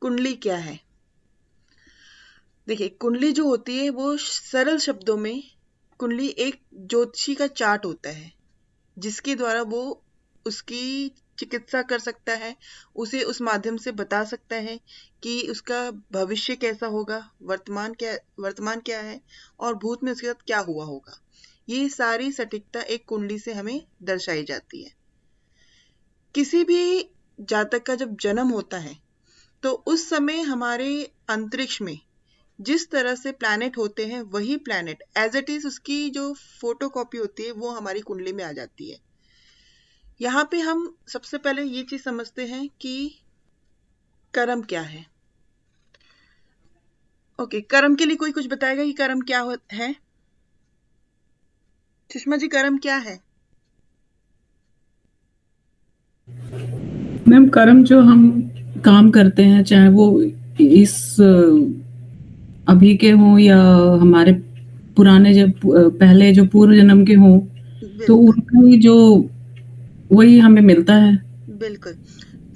कुंडली क्या है? देखिए, कुंडली जो होती है वो सरल शब्दों में कुंडली एक ज्योतिषी का चार्ट होता है जिसके द्वारा वो उसकी चिकित्सा कर सकता है, उसे उस माध्यम से बता सकता है कि उसका भविष्य कैसा होगा, वर्तमान क्या है और भूत में उसके साथ क्या हुआ होगा। ये सारी सटीकता एक कुंडली से हमें दर्शाई जाती है। किसी भी जातक का जब जन्म होता है तो उस समय हमारे अंतरिक्ष में जिस तरह से प्लैनेट होते हैं वही प्लैनेट एज इट इज उसकी जो फोटोकॉपी होती है वो हमारी कुंडली में आ जाती है। यहाँ पे हम सबसे पहले ये चीज समझते हैं कि कर्म क्या है। ओके, कर्म के लिए कोई कुछ बताएगा कि कर्म क्या है? सुषमा जी, कर्म क्या है? मैम, कर्म जो हम काम करते हैं, चाहे वो इस अभी के हों या हमारे पुराने जब पहले जो पूर्व जन्म के हों, तो बिल्कुल उनका ही जो वही हमें मिलता है। बिल्कुल।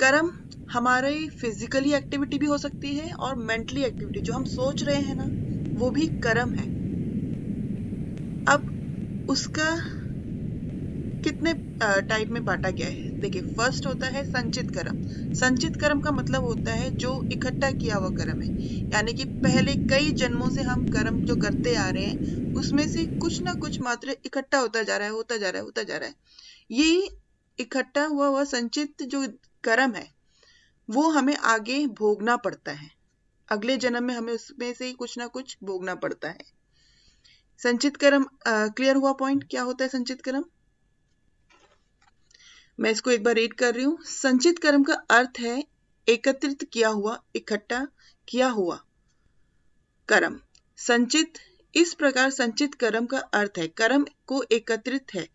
कर्म हमारे फिजिकली एक्टिविटी भी हो सकती है और मेंटली एक्टिविटी, जो हम सोच रहे हैं ना, वो भी कर्म है। अब उसका कितने टाइप में बांटा गया है? देखिए, फर्स्ट होता है संचित कर्म। संचित कर्म का मतलब होता है जो इकट्ठा किया हुआ कर्म है, यानी कि पहले कई जन्मों से हम कर्म जो करते आ रहे हैं उसमें से कुछ ना कुछ मात्र इकट्ठा होता जा रहा है, होता जा रहा है, होता जा रहा है। ये इकट्ठा हुआ संचित जो कर्म है वो हमें आगे भोगना पड़ता है। अगले जन्म में हमें उसमें से कुछ ना कुछ भोगना पड़ता है। संचित कर्म क्लियर हुआ? पॉइंट क्या होता है संचित कर्म? मैं इसको एक बार रीड कर रही हूँ। संचित कर्म का अर्थ है एकत्रित किया हुआ, इकट्ठा किया हुआ कर्म। संचित, इस प्रकार संचित कर्म का अर्थ है कर्म को एकत्रित है,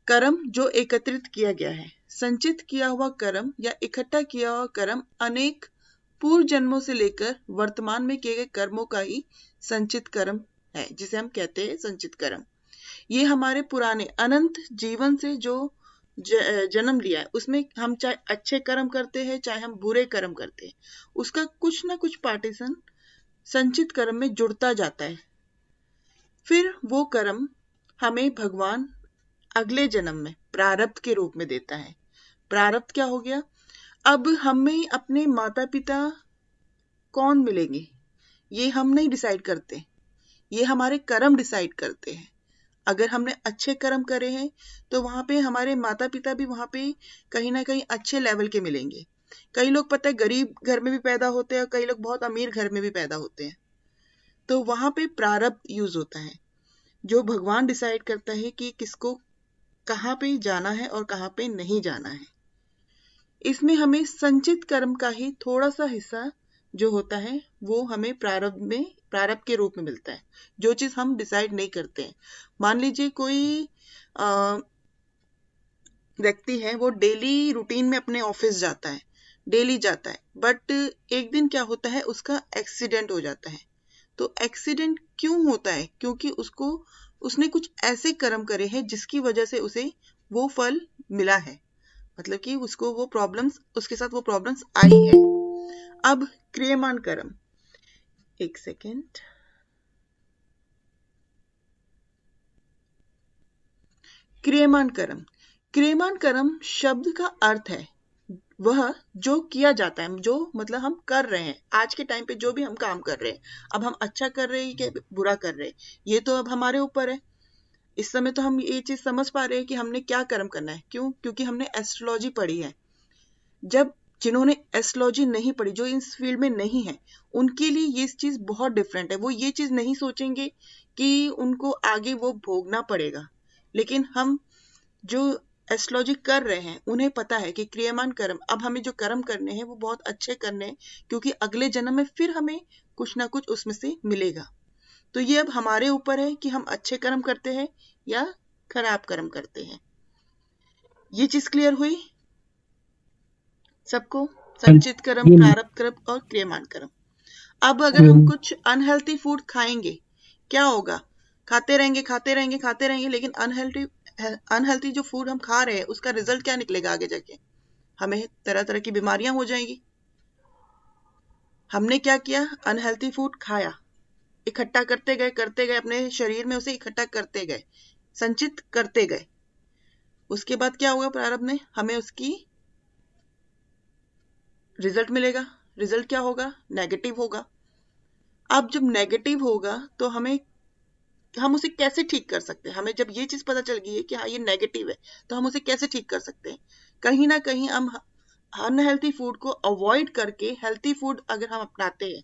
कर्म जो एकत्रित किया गया है। संचित किया हुआ कर्म या इकट्ठा किया हुआ कर्म अनेक पूर्व जन्मों से लेकर वर्तमान में किए गए कर्मों का ही संचित कर्म है, जिसे हम कहते हैं संचित कर्म। ये हमारे पुराने अनंत जीवन से जो जन्म लिया है उसमें हम चाहे अच्छे कर्म करते हैं चाहे हम बुरे कर्म करते हैं, उसका कुछ ना कुछ पार्टीशन संचित कर्म में जुड़ता जाता है। फिर वो कर्म हमें भगवान अगले जन्म में प्रारब्ध के रूप में देता है। प्रारब्ध क्या हो गया? अब हमें अपने माता पिता कौन मिलेंगे ये हम नहीं डिसाइड करते, ये हमारे कर्म डिसाइड करते हैं। अगर हमने अच्छे कर्म करे हैं तो वहां पे हमारे माता पिता भी वहां पे कहीं ना कहीं अच्छे लेवल के मिलेंगे। कई लोग पता है गरीब घर में भी पैदा होते हैं और कई लोग बहुत अमीर घर में भी पैदा होते हैं। तो वहां पे प्रारब्ध यूज होता है, जो भगवान डिसाइड करता है कि किसको कहाँ पे जाना है और कहाँ पे नहीं जाना है। इसमें हमें संचित कर्म का ही थोड़ा सा हिस्सा जो होता है वो हमें प्रारब्ध के रूप में मिलता है, जो चीज हम डिसाइड नहीं करते हैं। मान लीजिए कोई व्यक्ति है, वो डेली रूटीन में अपने ऑफिस जाता है, डेली जाता है, बट एक दिन क्या होता है, उसका एक्सीडेंट हो जाता है। तो एक्सीडेंट क्यों होता है? क्योंकि उसने कुछ ऐसे कर्म करे हैं जिसकी वजह से उसे वो फल मिला है, मतलब कि उसको वो प्रॉब्लम्स, उसके साथ वो प्रॉब्लम्स आई है। अब क्रियमान कर्म, एक सेकेंड। क्रियमान कर्म, क्रियमान कर्म शब्द का अर्थ है वह जो किया जाता है, जो मतलब हम कर रहे हैं आज के टाइम पे, जो भी हम काम कर रहे हैं, अब हम अच्छा कर रहे हैं कि बुरा कर रहे हैं ये तो अब हमारे ऊपर है। इस समय तो हम ये चीज समझ पा रहे हैं कि हमने क्या कर्म करना है। क्यों? क्योंकि हमने एस्ट्रोलॉजी पढ़ी है। जब जिन्होंने एस्ट्रोलॉजी नहीं पढ़ी, जो इस फील्ड में नहीं है, उनके लिए ये चीज बहुत डिफरेंट है। वो ये चीज नहीं सोचेंगे कि उनको आगे वो भोगना पड़ेगा। लेकिन हम जो एस्ट्रोलॉजी कर रहे हैं उन्हें पता है कि क्रियमान कर्म, अब हमें जो कर्म करने हैं वो बहुत अच्छे करने हैं, क्योंकि अगले जन्म में फिर हमें कुछ ना कुछ उसमें से मिलेगा। तो ये अब हमारे ऊपर है कि हम अच्छे कर्म करते हैं या खराब कर्म करते हैं। ये चीज क्लियर हुई सबको? संचित कर्म, जी मैम। प्रारब्ध कर्म और क्रियमान कर्म। अब अगर हम कुछ अनहेल्थी फूड खाएंगे, क्या होगा? खाते रहेंगे, खाते रहेंगे, खाते रहेंगे, लेकिन अनहेल्थी अनहेल्थी जो फूड हम खा रहे हैं उसका रिजल्ट क्या निकलेगा आगे जाके? हमें तरह तरह की बीमारियां हो जाएंगी। हमने क्या किया, अनहेल्थी फूड खाया, इकट्ठा करते गए अपने शरीर में, उसे इकट्ठा करते गए, संचित करते गए। उसके बाद क्या हुआ, प्रारब्ध में हमें उसकी रिजल्ट मिलेगा। रिजल्ट क्या होगा, नेगेटिव होगा। अब जब नेगेटिव होगा तो हम उसे कैसे ठीक कर सकते हैं? हमें जब ये चीज पता चल गई है कि हाँ ये नेगेटिव है, तो हम उसे कैसे ठीक कर सकते हैं? कहीं ना कहीं हम अनहेल्थी फूड को अवॉइड करके हेल्थी फूड अगर हम अपनाते हैं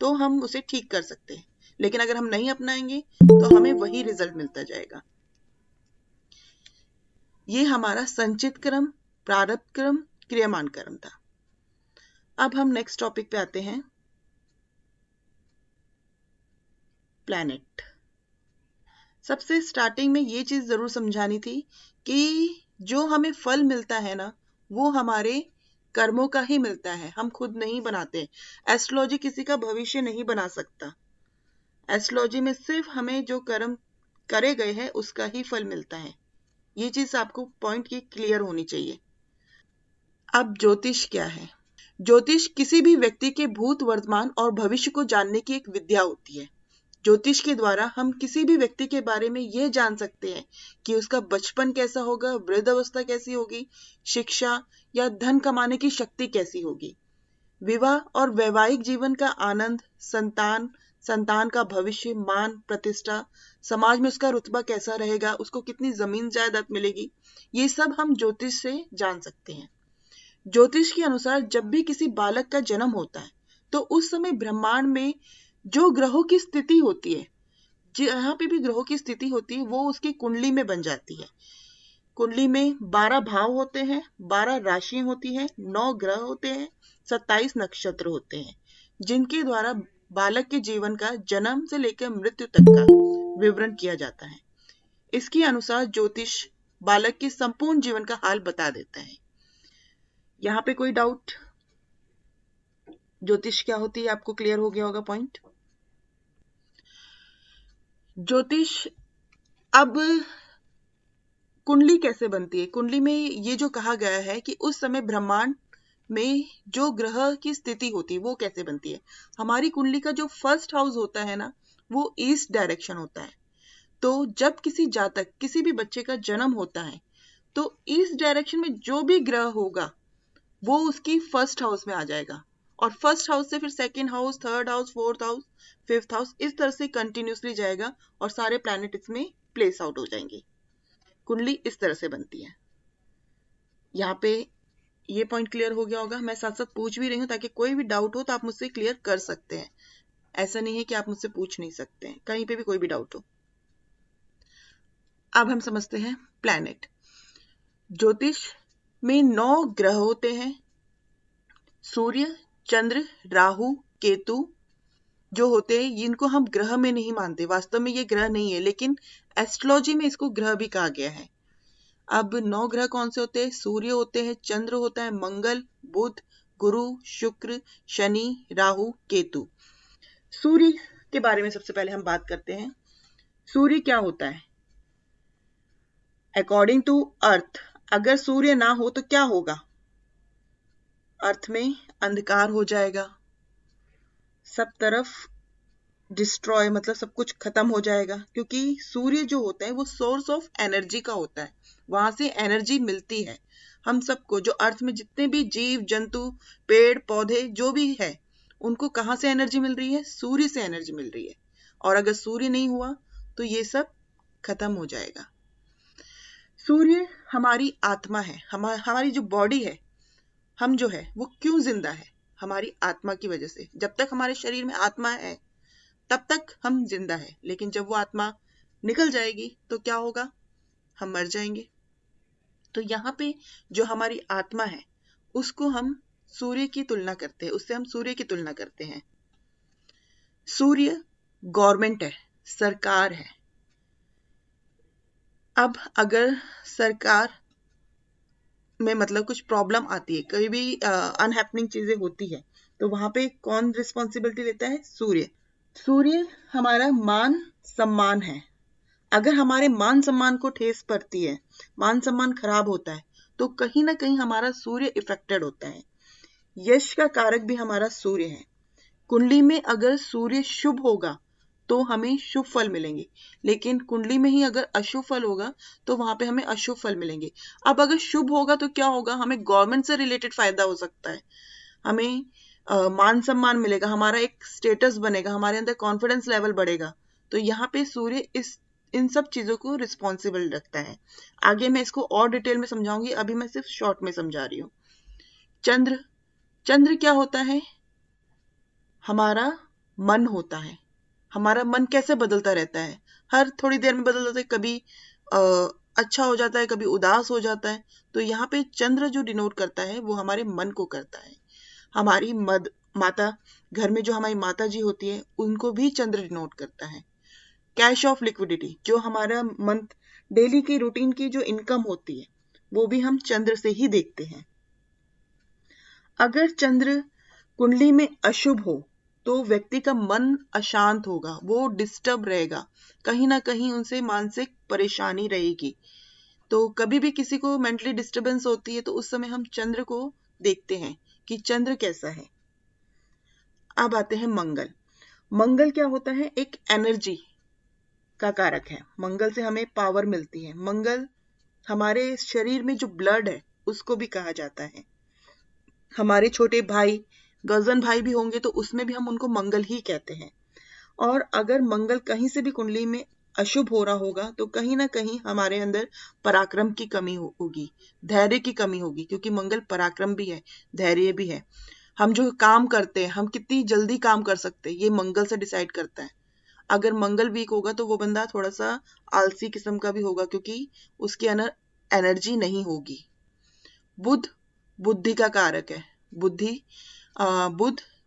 तो हम उसे ठीक कर सकते हैं। लेकिन अगर हम नहीं अपनाएंगे तो हमें वही रिजल्ट मिलता जाएगा। ये हमारा संचित क्रम, प्रारब्ध क्रम, क्रियमान क्रम था। अब हम नेक्स्ट टॉपिक पे आते हैं, प्लैनेट। सबसे स्टार्टिंग में ये चीज जरूर समझानी थी कि जो हमें फल मिलता है ना, वो हमारे कर्मों का ही मिलता है, हम खुद नहीं बनाते। एस्ट्रोलॉजी किसी का भविष्य नहीं बना सकता। एस्ट्रोलॉजी में सिर्फ हमें जो कर्म करे गए हैं उसका ही फल मिलता है। ये चीज आपको पॉइंट की क्लियर होनी चाहिए। अब ज्योतिष क्या है? ज्योतिष किसी भी व्यक्ति के भूत, वर्तमान और भविष्य को जानने की एक विद्या होती है। ज्योतिष के द्वारा हम किसी भी व्यक्ति के बारे में यह जान सकते हैं कि उसका बचपन कैसा होगा, वृद्ध अवस्था कैसी होगी, शिक्षा या धन कमाने की शक्ति कैसी होगी, विवाह और वैवाहिक जीवन का आनंद, संतान का भविष्य, मान, प्रतिष्ठा, समाज में उसका रुतबा कैसा रहेगा, उसको कितनी जमीन जायदाद मिलेगी, ये सब हम ज्योतिष से जान सकते हैं। ज्योतिष के अनुसार जब भी किसी बालक का जन्म होता है तो उस समय ब्रह्मांड में जो ग्रहों की स्थिति होती है, जहां पे भी ग्रहों की स्थिति होती है, वो उसकी कुंडली में बन जाती है। कुंडली में 12 भाव होते हैं, 12 राशियां होती हैं, 9 ग्रह होते हैं, 27 नक्षत्र होते हैं, जिनके द्वारा बालक के जीवन का जन्म से लेकर मृत्यु तक का विवरण किया जाता है। इसके अनुसार ज्योतिष बालक के संपूर्ण जीवन का हाल बता देता है। यहाँ पे कोई डाउट? ज्योतिष क्या होती है आपको क्लियर हो गया होगा पॉइंट। ज्योतिष, अब कुंडली कैसे बनती है? कुंडली में ये जो कहा गया है कि उस समय ब्रह्मांड में जो ग्रह की स्थिति होती है वो कैसे बनती है। हमारी कुंडली का जो फर्स्ट हाउस होता है ना, वो ईस्ट डायरेक्शन होता है। तो जब किसी जातक, किसी भी बच्चे का जन्म होता है तो ईस्ट डायरेक्शन में जो भी ग्रह होगा वो उसकी फर्स्ट हाउस में आ जाएगा, और फर्स्ट हाउस से फिर second house, third house, fourth house, fifth house, इस तरह से कंटिन्यूसली जाएगा और सारे प्लैनेट इसमें प्लेस आउट हो जाएंगे। कुंडली इस तरह से बनती है। यहाँ पे ये पॉइंट क्लियर हो गया होगा। मैं साथ साथ पूछ भी रही हूँ ताकि कोई भी डाउट हो तो आप मुझसे क्लियर कर सकते हैं। ऐसा नहीं है कि आप मुझसे पूछ नहीं सकते हैं, कहीं पे भी कोई भी डाउट हो। अब हम समझते हैं प्लैनेट। ज्योतिष में 9 ग्रह होते हैं, सूर्य, चंद्र, राहु, केतु जो होते हैं, इनको हम ग्रह में नहीं मानते। वास्तव में ये ग्रह नहीं है, लेकिन एस्ट्रोलॉजी में इसको ग्रह भी कहा गया है। अब 9 ग्रह कौन से होते हैं? सूर्य होते हैं, चंद्र होता है, मंगल, बुध, गुरु, शुक्र, शनि, राहु, केतु। सूर्य के बारे में सबसे पहले हम बात करते हैं। सूर्य क्या होता है? अकॉर्डिंग टू अर्थ, अगर सूर्य ना हो तो क्या होगा? अर्थ में अंधकार हो जाएगा, सब तरफ डिस्ट्रॉय, मतलब सब कुछ खत्म हो जाएगा, क्योंकि सूर्य जो होता है वो सोर्स ऑफ एनर्जी का होता है, वहां से एनर्जी मिलती है हम सबको। जो अर्थ में जितने भी जीव जंतु, पेड़ पौधे जो भी है, उनको कहाँ से एनर्जी मिल रही है? सूर्य से एनर्जी मिल रही है। और अगर सूर्य नहीं हुआ तो ये सब खत्म हो जाएगा। सूर्य हमारी आत्मा है, हमारी जो बॉडी है, हम जो है वो क्यों जिंदा है? हमारी आत्मा की वजह से। जब तक हमारे शरीर में आत्मा है तब तक हम जिंदा है, लेकिन जब वो आत्मा निकल जाएगी तो क्या होगा? हम मर जाएंगे। तो यहाँ पे जो हमारी आत्मा है उसको हम सूर्य की तुलना करते हैं, उससे हम सूर्य की तुलना करते हैं। सूर्य गवर्नमेंट है, सरकार है। अब अगर सरकार में मतलब कुछ प्रॉब्लम आती है, कोई भी अनहैपनिंग चीजें होती है, तो वहां पे कौन रिस्पॉन्सिबिलिटी लेता है? सूर्य। सूर्य हमारा मान सम्मान है। अगर हमारे मान सम्मान को ठेस पड़ती है, मान सम्मान खराब होता है, तो कहीं ना कहीं हमारा सूर्य इफेक्टेड होता है। यश का कारक भी हमारा सूर्य है। कुंडली में अगर सूर्य शुभ होगा तो हमें शुभ फल मिलेंगे, लेकिन कुंडली में ही अगर अशुभ फल होगा तो वहां पे हमें अशुभ फल मिलेंगे। अब अगर शुभ होगा तो क्या होगा, हमें गवर्नमेंट से रिलेटेड फायदा हो सकता है, हमें मान सम्मान मिलेगा, हमारा एक स्टेटस बनेगा, हमारे अंदर कॉन्फिडेंस लेवल बढ़ेगा। तो यहाँ पे सूर्य इन सब चीजों को रिस्पॉन्सिबल रखता है। आगे मैं इसको और डिटेल में समझाऊंगी, अभी मैं सिर्फ शॉर्ट में समझा रही हूँ। चंद्र, चंद्र क्या होता है, हमारा मन होता है। हमारा मन कैसे बदलता रहता है, हर थोड़ी देर में बदल जाता है, कभी अच्छा हो जाता है, कभी उदास हो जाता है। तो यहाँ पे चंद्र जो डिनोट करता है वो हमारे मन को करता है। हमारी माता, घर में जो हमारी माता जी होती है उनको भी चंद्र डिनोट करता है। कैश ऑफ लिक्विडिटी, जो हमारा मंथ डेली की रूटीन की जो इनकम होती है वो भी हम चंद्र से ही देखते हैं। अगर चंद्र कुंडली में अशुभ हो तो व्यक्ति का मन अशांत होगा, वो डिस्टर्ब रहेगा, कहीं ना कहीं उनसे मानसिक परेशानी रहेगी। तो कभी भी किसी को मेंटली डिस्टरबेंस होती है तो उस समय हम चंद्र को देखते हैं कि चंद्र कैसा है। अब आते हैं मंगल। मंगल क्या होता है, एक एनर्जी का कारक है। मंगल से हमें पावर मिलती है। मंगल हमारे शरीर में जो ब्लड है उसको भी कहा जाता है। हमारे छोटे भाई, कजन भाई भी होंगे तो उसमें भी हम उनको मंगल ही कहते हैं। और अगर मंगल कहीं से भी कुंडली में अशुभ हो रहा होगा तो कहीं ना कहीं हमारे अंदर पराक्रम की कमी होगी, धैर्य की कमी होगी, क्योंकि मंगल पराक्रम भी है, धैर्य भी है। हम जो काम करते हैं, हम कितनी जल्दी काम कर सकते हैं, ये मंगल से डिसाइड करता है। अगर मंगल वीक होगा तो वो बंदा थोड़ा सा आलसी किस्म का भी होगा, क्योंकि उसके अंदर एनर्जी नहीं होगी। बुध बुद्धि का कारक है।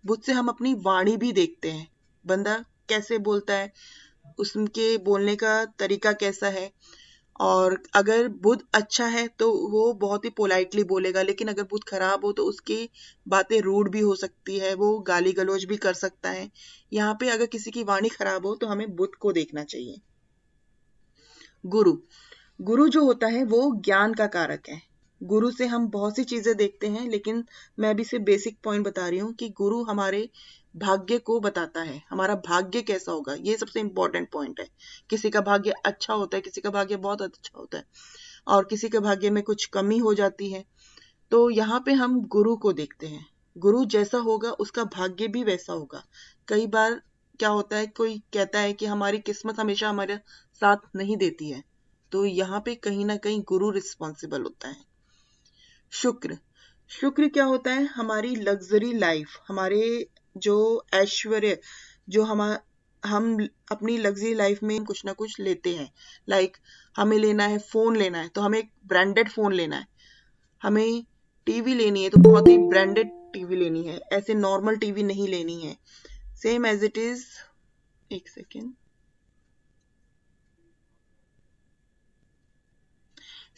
बुध से हम अपनी वाणी भी देखते हैं, बंदा कैसे बोलता है, उसके बोलने का तरीका कैसा है। और अगर बुध अच्छा है तो वो बहुत ही पोलाइटली बोलेगा, लेकिन अगर बुध खराब हो तो उसकी बातें रूड भी हो सकती है, वो गाली गलौज भी कर सकता है। यहाँ पे अगर किसी की वाणी खराब हो तो हमें बुध को देखना चाहिए। गुरु, गुरु जो होता है वो ज्ञान का कारक है। गुरु से हम बहुत सी चीजें देखते हैं, लेकिन मैं अभी सिर्फ बेसिक पॉइंट बता रही हूँ कि गुरु हमारे भाग्य को बताता है, हमारा भाग्य कैसा होगा, ये सबसे इंपॉर्टेंट पॉइंट है। किसी का भाग्य अच्छा होता है, किसी का भाग्य बहुत अच्छा होता है, और किसी के भाग्य में कुछ कमी हो जाती है। तो यहाँ पे हम गुरु को देखते हैं। गुरु जैसा होगा उसका भाग्य भी वैसा होगा। कई बार क्या होता है, कोई कहता है कि हमारी किस्मत हमेशा हमारे साथ नहीं देती है, तो यहाँ पे कहीं ना कहीं गुरु रिस्पॉन्सिबल होता है। शुक्र, शुक्र क्या होता है, हमारी लग्जरी लाइफ, हमारे जो ऐश्वर्य, जो हम अपनी लग्जरी लाइफ में कुछ ना कुछ लेते हैं। लाइक हमें लेना है फोन, लेना है तो हमें एक ब्रांडेड फोन लेना है, हमें टीवी लेनी है तो बहुत ही ब्रांडेड टीवी लेनी है, ऐसे नॉर्मल टीवी नहीं लेनी है। सेम एज इट इज, एक second,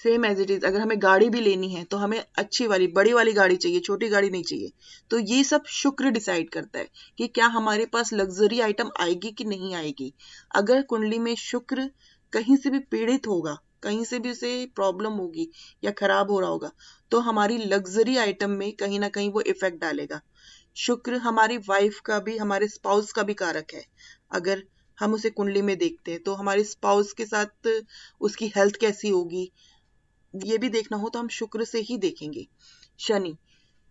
same as it is अगर हमें गाड़ी भी लेनी है तो हमें अच्छी वाली बड़ी वाली गाड़ी चाहिए, छोटी गाड़ी नहीं चाहिए। तो ये सब शुक्र डिसाइड करता है कि क्या हमारे पास लग्जरी आइटम आएगी कि नहीं आएगी। अगर कुंडली में शुक्र कहीं से भी पीड़ित होगा, कहीं से भी उसे प्रॉब्लम होगी या खराब हो रहा होगा, तो हमारी लग्जरी आइटम में कहीं ना कहीं वो इफेक्ट डालेगा। शुक्र हमारी वाइफ का भी, हमारे स्पाउस का भी कारक है। अगर हम उसे कुंडली में देखते हैं तो हमारे स्पाउस के साथ उसकी हेल्थ कैसी होगी, ये भी देखना हो तो हम शुक्र से ही देखेंगे। शनि,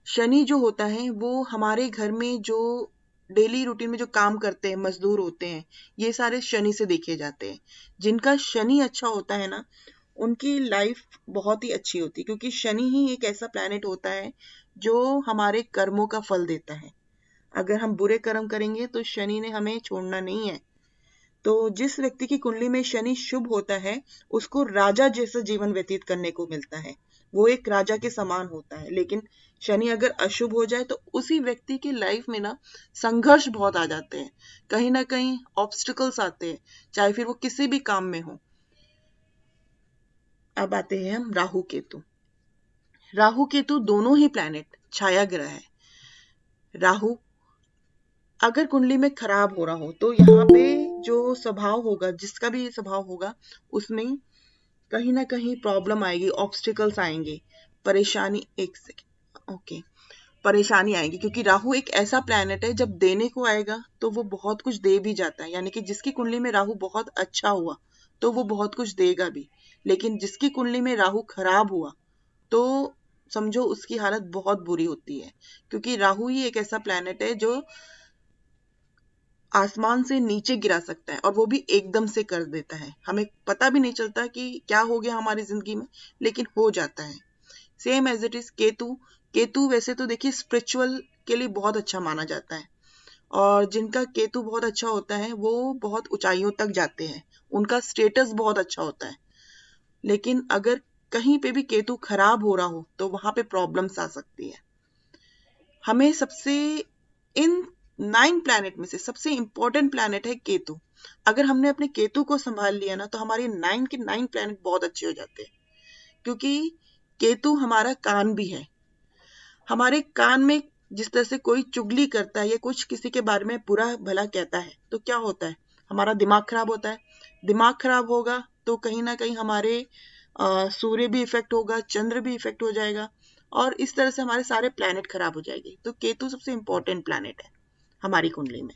शनि जो होता है वो हमारे घर में जो डेली रूटीन में जो काम करते हैं, मजदूर होते हैं, ये सारे शनि से देखे जाते हैं। जिनका शनि अच्छा होता है ना, उनकी लाइफ बहुत ही अच्छी होती है, क्योंकि शनि ही एक ऐसा प्लैनेट होता है जो हमारे कर्मों का फल देता है। अगर हम बुरे कर्म करेंगे तो शनि ने हमें छोड़ना नहीं है। तो जिस व्यक्ति की कुंडली में शनि शुभ होता है उसको राजा जैसा जीवन व्यतीत करने को मिलता है, वो एक राजा के समान होता है। लेकिन शनि अगर अशुभ हो जाए तो उसी व्यक्ति की लाइफ में ना संघर्ष बहुत आ जाते हैं, कहीं ना कहीं ऑब्स्टिकल्स आते हैं, चाहे फिर वो किसी भी काम में हो। अब आते हैं हम राहु केतु। राहु केतु दोनों ही प्लैनेट छाया ग्रह है। राहु अगर कुंडली में खराब हो रहा हो तो यहाँ पे जो स्वभाव होगा, जिसका भी स्वभाव होगा, उसमें कहीं ना कहीं प्रॉब्लम आएगी, ऑब्स्टिकल्स आएंगे, परेशानी। एक सेकेंड, ओके, परेशानी आएगी, क्योंकि राहु एक ऐसा प्लैनेट है जब देने को आएगा तो वो बहुत कुछ दे भी जाता है। यानी कि जिसकी कुंडली में राहु बहुत अच्छा हुआ तो वो बहुत कुछ देगा भी, लेकिन जिसकी कुंडली में राहु खराब हुआ तो समझो उसकी हालत बहुत बुरी होती है, क्योंकि राहु ही एक ऐसा प्लैनेट है जो आसमान से नीचे गिरा सकता है, और वो भी एकदम से कर देता है। हमें पता भी नहीं चलता कि क्या हो गया हमारी जिंदगी में, लेकिन हो जाता है। Same as it is Ketu. Ketu वैसे तो देखिए स्पिरिचुअल के लिए बहुत अच्छा माना जाता है, और जिनका केतु बहुत अच्छा होता है वो बहुत ऊंचाइयों तक जाते हैं, उनका स्टेटस बहुत अच्छा होता है। लेकिन अगर कहीं पे भी केतु खराब हो रहा हो तो वहां पे प्रॉब्लम्स आ सकती है। हमें सबसे इन 9 प्लैनेट में से सबसे इंपॉर्टेंट प्लैनेट है केतु। अगर हमने अपने केतु को संभाल लिया ना तो हमारे 9 के 9 प्लैनेट बहुत अच्छे हो जाते हैं, क्योंकि केतु हमारा कान भी है। हमारे कान में जिस तरह से कोई चुगली करता है या कुछ किसी के बारे में बुरा भला कहता है तो क्या होता है, हमारा दिमाग खराब होता है। दिमाग खराब होगा तो कहीं ना कहीं हमारे सूर्य भी इफेक्ट होगा, चंद्र भी इफेक्ट हो जाएगा, और इस तरह से हमारे सारे प्लैनेट खराब हो जाएंगे। तो केतु सबसे इंपॉर्टेंट प्लैनेट है हमारी कुंडली में।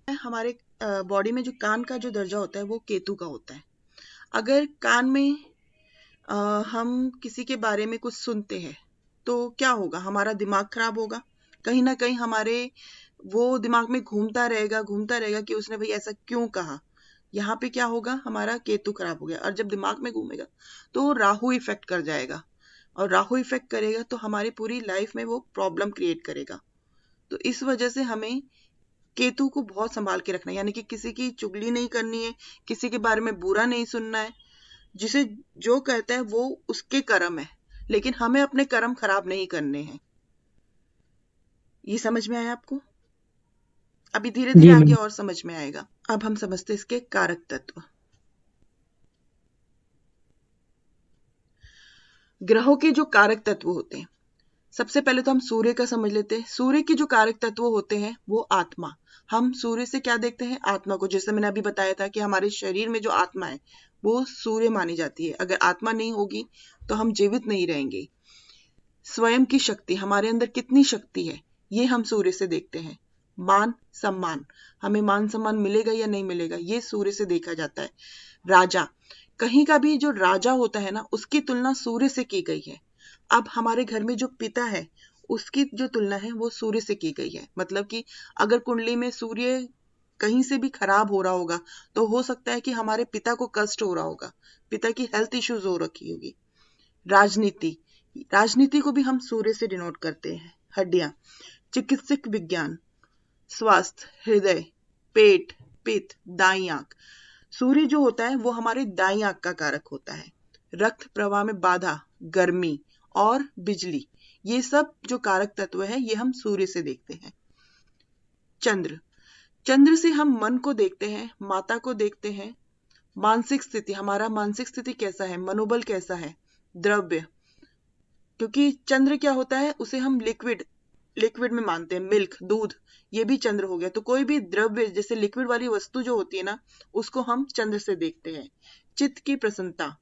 हमारे बॉडी में जो कान का जो दर्जा होता है वो केतु का होता है। अगर कान में हम किसी के बारे में कुछ सुनते हैं तो क्या होगा, हमारा दिमाग खराब होगा। कहीं ना कहीं हमारे वो दिमाग में घूमता रहेगा कि उसने भाई ऐसा क्यों कहा। यहाँ पे क्या होगा, हमारा केतु खराब हो गया, और जब दिमाग में घूमेगा तो राहु इफेक्ट कर जाएगा, और राहु इफेक्ट करेगा तो हमारी पूरी लाइफ में वो प्रॉब्लम क्रिएट करेगा। तो इस वजह से हमें केतु को बहुत संभाल के रखना है, यानी कि किसी की चुगली नहीं करनी है, किसी के बारे में बुरा नहीं सुनना है। जिसे जो कहता है वो उसके कर्म है, लेकिन हमें अपने कर्म खराब नहीं करने हैं। ये समझ में आया आपको? अभी धीरे धीरे आगे और समझ में आएगा। अब हम समझते हैं इसके कारक तत्व। ग्रहों के जो कारक तत्व होते हैं, सबसे पहले तो हम सूर्य का समझ लेते हैं। सूर्य के जो कारक तत्व होते हैं वो आत्मा। हम सूर्य से क्या देखते हैं, आत्मा को। जैसे मैंने अभी बताया था कि हमारे शरीर में जो आत्मा है वो सूर्य मानी जाती है। अगर आत्मा नहीं होगी तो हम जीवित नहीं रहेंगे। स्वयं की शक्ति, हमारे अंदर कितनी शक्ति है, ये हम सूर्य से देखते हैं। मान सम्मान, हमें मान सम्मान मिलेगा या नहीं मिलेगा, ये सूर्य से देखा जाता है। राजा, कहीं का भी जो राजा होता है ना उसकी तुलना सूर्य से की गई है। अब हमारे घर में जो पिता है उसकी जो तुलना है वो सूर्य से की गई है। मतलब कि अगर कुंडली में सूर्य कहीं से भी खराब हो रहा होगा तो हो सकता है कि हमारे पिता को कष्ट हो रहा होगा, पिता की हेल्थ इश्यूज हो रखी होगी। राजनीति, राजनीति को भी हम सूर्य से डिनोट करते हैं। हड्डियां, चिकित्सक विज्ञान, स्वास्थ्य, हृदय, पेट, पित्त, दाई आंख। सूर्य जो होता है वो हमारे दाई आंख का कारक होता है। रक्त प्रवाह में बाधा, गर्मी और बिजली, ये सब जो कारक तत्व है ये हम सूर्य से देखते हैं। चंद्र, चंद्र से हम मन को देखते हैं, माता को देखते हैं। मानसिक स्थिति, हमारा मानसिक स्थिति कैसा है, मनोबल कैसा है। द्रव्य, क्योंकि चंद्र क्या होता है उसे हम लिक्विड में मानते हैं। मिल्क, दूध, ये भी चंद्र हो गया। तो कोई भी द्रव्य जैसे लिक्विड वाली वस्तु जो होती है ना उसको हम चंद्र से देखते हैं। चित्त की प्रसन्नता,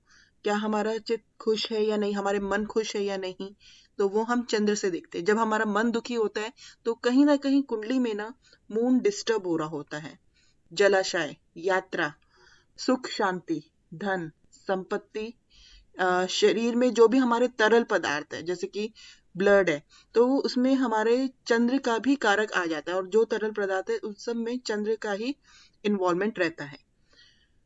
क्या हमारा चित्त खुश है या नहीं, हमारे मन खुश है या नहीं, तो वो हम चंद्र से देखते हैं। जब हमारा मन दुखी होता है तो कहीं ना कहीं कुंडली में ना मून डिस्टर्ब हो रहा होता है। जलाशय, यात्रा, सुख शांति, धन, संपत्ति, शरीर में जो भी हमारे तरल पदार्थ है जैसे कि ब्लड है तो उसमें हमारे चंद्र का भी कारक आ जाता है, और जो तरल पदार्थ है उस सब में चंद्र का ही इन्वॉल्वमेंट रहता है।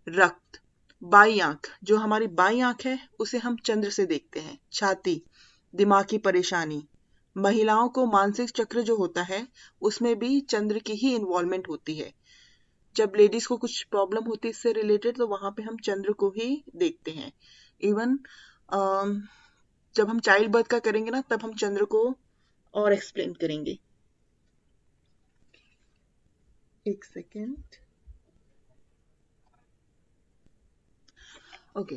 रक्त, बाई आंख, जो हमारी बाई आंख है उसे हम चंद्र से देखते हैं। छाती, दिमाग की परेशानी। महिलाओं को मानसिक चक्र जो होता है उसमें भी चंद्र की ही इन्वॉल्वमेंट होती है। जब लेडीज को कुछ प्रॉब्लम होती है इससे रिलेटेड तो वहां पे हम चंद्र को ही देखते हैं। इवन जब हम चाइल्ड बर्थ का करेंगे ना तब हम चंद्र को और एक्सप्लेन करेंगे। एक सेकेंड। ओके।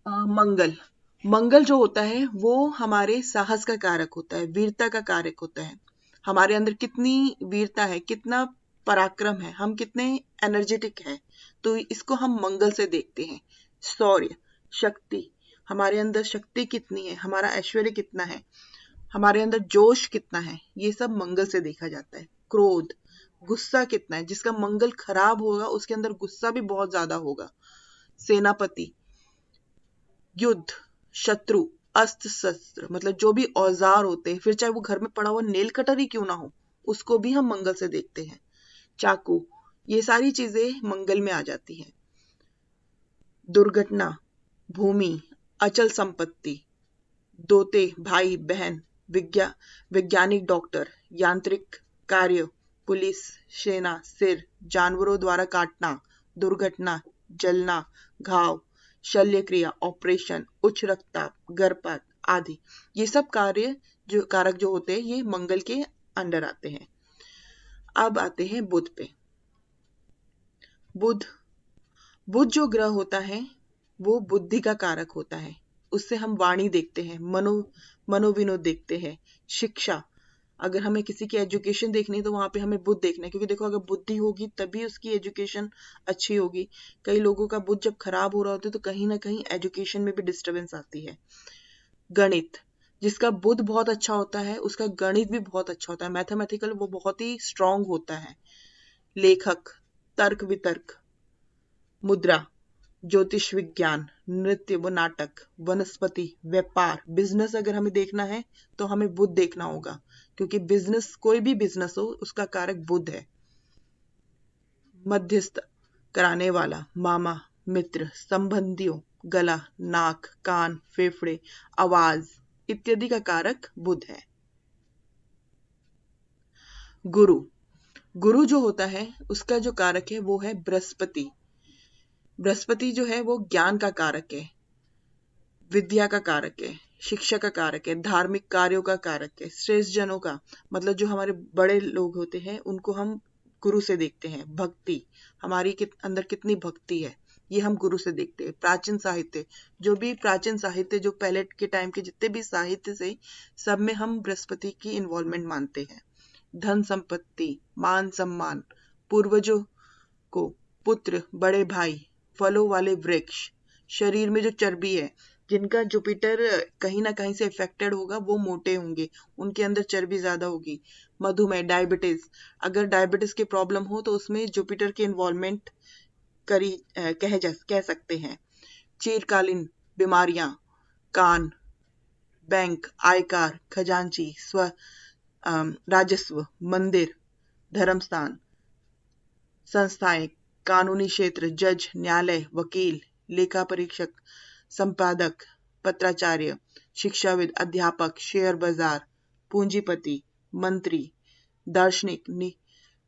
मंगल, मंगल जो होता है वो हमारे साहस का कारक होता है, वीरता का कारक होता है। हमारे अंदर कितनी वीरता है, कितना पराक्रम है, हम कितने एनर्जेटिक हैं, तो इसको हम मंगल से देखते हैं। शौर्य, शक्ति, हमारे अंदर शक्ति कितनी है, हमारा ऐश्वर्य कितना है। हमारे अंदर जोश कितना है, ये सब मंगल से देखा जाता है। क्रोध, गुस्सा कितना है, जिसका मंगल खराब होगा उसके अंदर गुस्सा भी बहुत ज्यादा होगा। सेनापति, युद्ध, शत्रु, अस्त्र शस्त्र, मतलब जो भी औजार होते हैं, फिर चाहे वो घर में पड़ा हुआ नेल कटर ही क्यों ना हो, उसको भी हम मंगल से देखते हैं। चाकू, ये सारी चीजें मंगल में आ जाती हैं। दुर्घटना, भूमि, अचल संपत्ति, दोते, भाई बहन, वैज्ञानिक, डॉक्टर, यांत्रिक कार्य, पुलिस, सेना, सिर, जानवरों द्वारा काटना, दुर्घटना, जलना, घाव, शल्य क्रिया, ऑपरेशन, उच्च रक्तचाप, गर्भपात आदि, ये सब कारक जो होते हैं ये मंगल के अंडर आते हैं। अब आते हैं बुध पे। बुध जो ग्रह होता है वो बुद्धि का कारक होता है। उससे हम वाणी देखते हैं, मनोविनोद देखते हैं, शिक्षा, अगर हमें किसी की एजुकेशन देखनी है तो वहां पे हमें बुध देखना है, क्योंकि देखो अगर बुद्धि होगी तभी उसकी एजुकेशन अच्छी होगी। कई लोगों का बुध जब खराब हो रहा होता है तो कहीं ना कहीं एजुकेशन में भी डिस्टर्बेंस आती है। गणित, जिसका बुध बहुत अच्छा होता है उसका गणित भी बहुत अच्छा होता है, मैथमेटिकल वो बहुत ही स्ट्रांग होता है। लेखक, तर्क वितर्क, मुद्रा, ज्योतिष विज्ञान, नृत्य व नाटक, वनस्पति, व्यापार, बिजनेस अगर हमें देखना है तो हमें बुध देखना होगा, क्योंकि बिजनेस, कोई भी बिजनेस हो उसका कारक बुध है। मध्यस्थ कराने वाला, मामा, मित्र, संबंधियों, गला, नाक, कान, फेफड़े, आवाज इत्यादि का कारक बुध है। गुरु जो होता है उसका जो कारक है वो है बृहस्पति। बृहस्पति जो है वो ज्ञान का कारक है, विद्या का कारक है, शिक्षा का कारक है, धार्मिक कार्यों का कारक है, श्रेष्ठ जनों का, मतलब जो हमारे बड़े लोग होते हैं उनको हम गुरु से देखते हैं। भक्ति, हमारी अंदर कितनी भक्ति है ये हम गुरु से देखते हैं। प्राचीन साहित्य, जो भी प्राचीन साहित्य, जो पहले के टाइम के जितने भी साहित्य से, सब में हम बृहस्पति की इन्वॉल्वमेंट मानते हैं। धन संपत्ति, मान सम्मान, पूर्वजों को, पुत्र, बड़े भाई, फलों वाले वृक्ष, शरीर में जो चर्बी है, जिनका जुपिटर कहीं ना कहीं से इफेक्टेड होगा वो मोटे होंगे, उनके अंदर चर्बी ज्यादा होगी। मधुमेह, डायबिटीज, अगर डायबिटीज की प्रॉब्लम हो तो उसमें जुपिटर की इन्वॉल्वमेंट कह सकते हैं। चिरकालीन बीमारियां, कान, बैंक, आयकर, खजांची, राजस्व, मंदिर, धर्मस्थान, संस्थाएं, कानूनी क्षेत्र, जज, न्यायालय, वकील, लेखा परीक्षक, संपादक, पत्राचार्य, शिक्षाविद, अध्यापक, शेयर बाजार, पूंजीपति, मंत्री, दार्शनिक,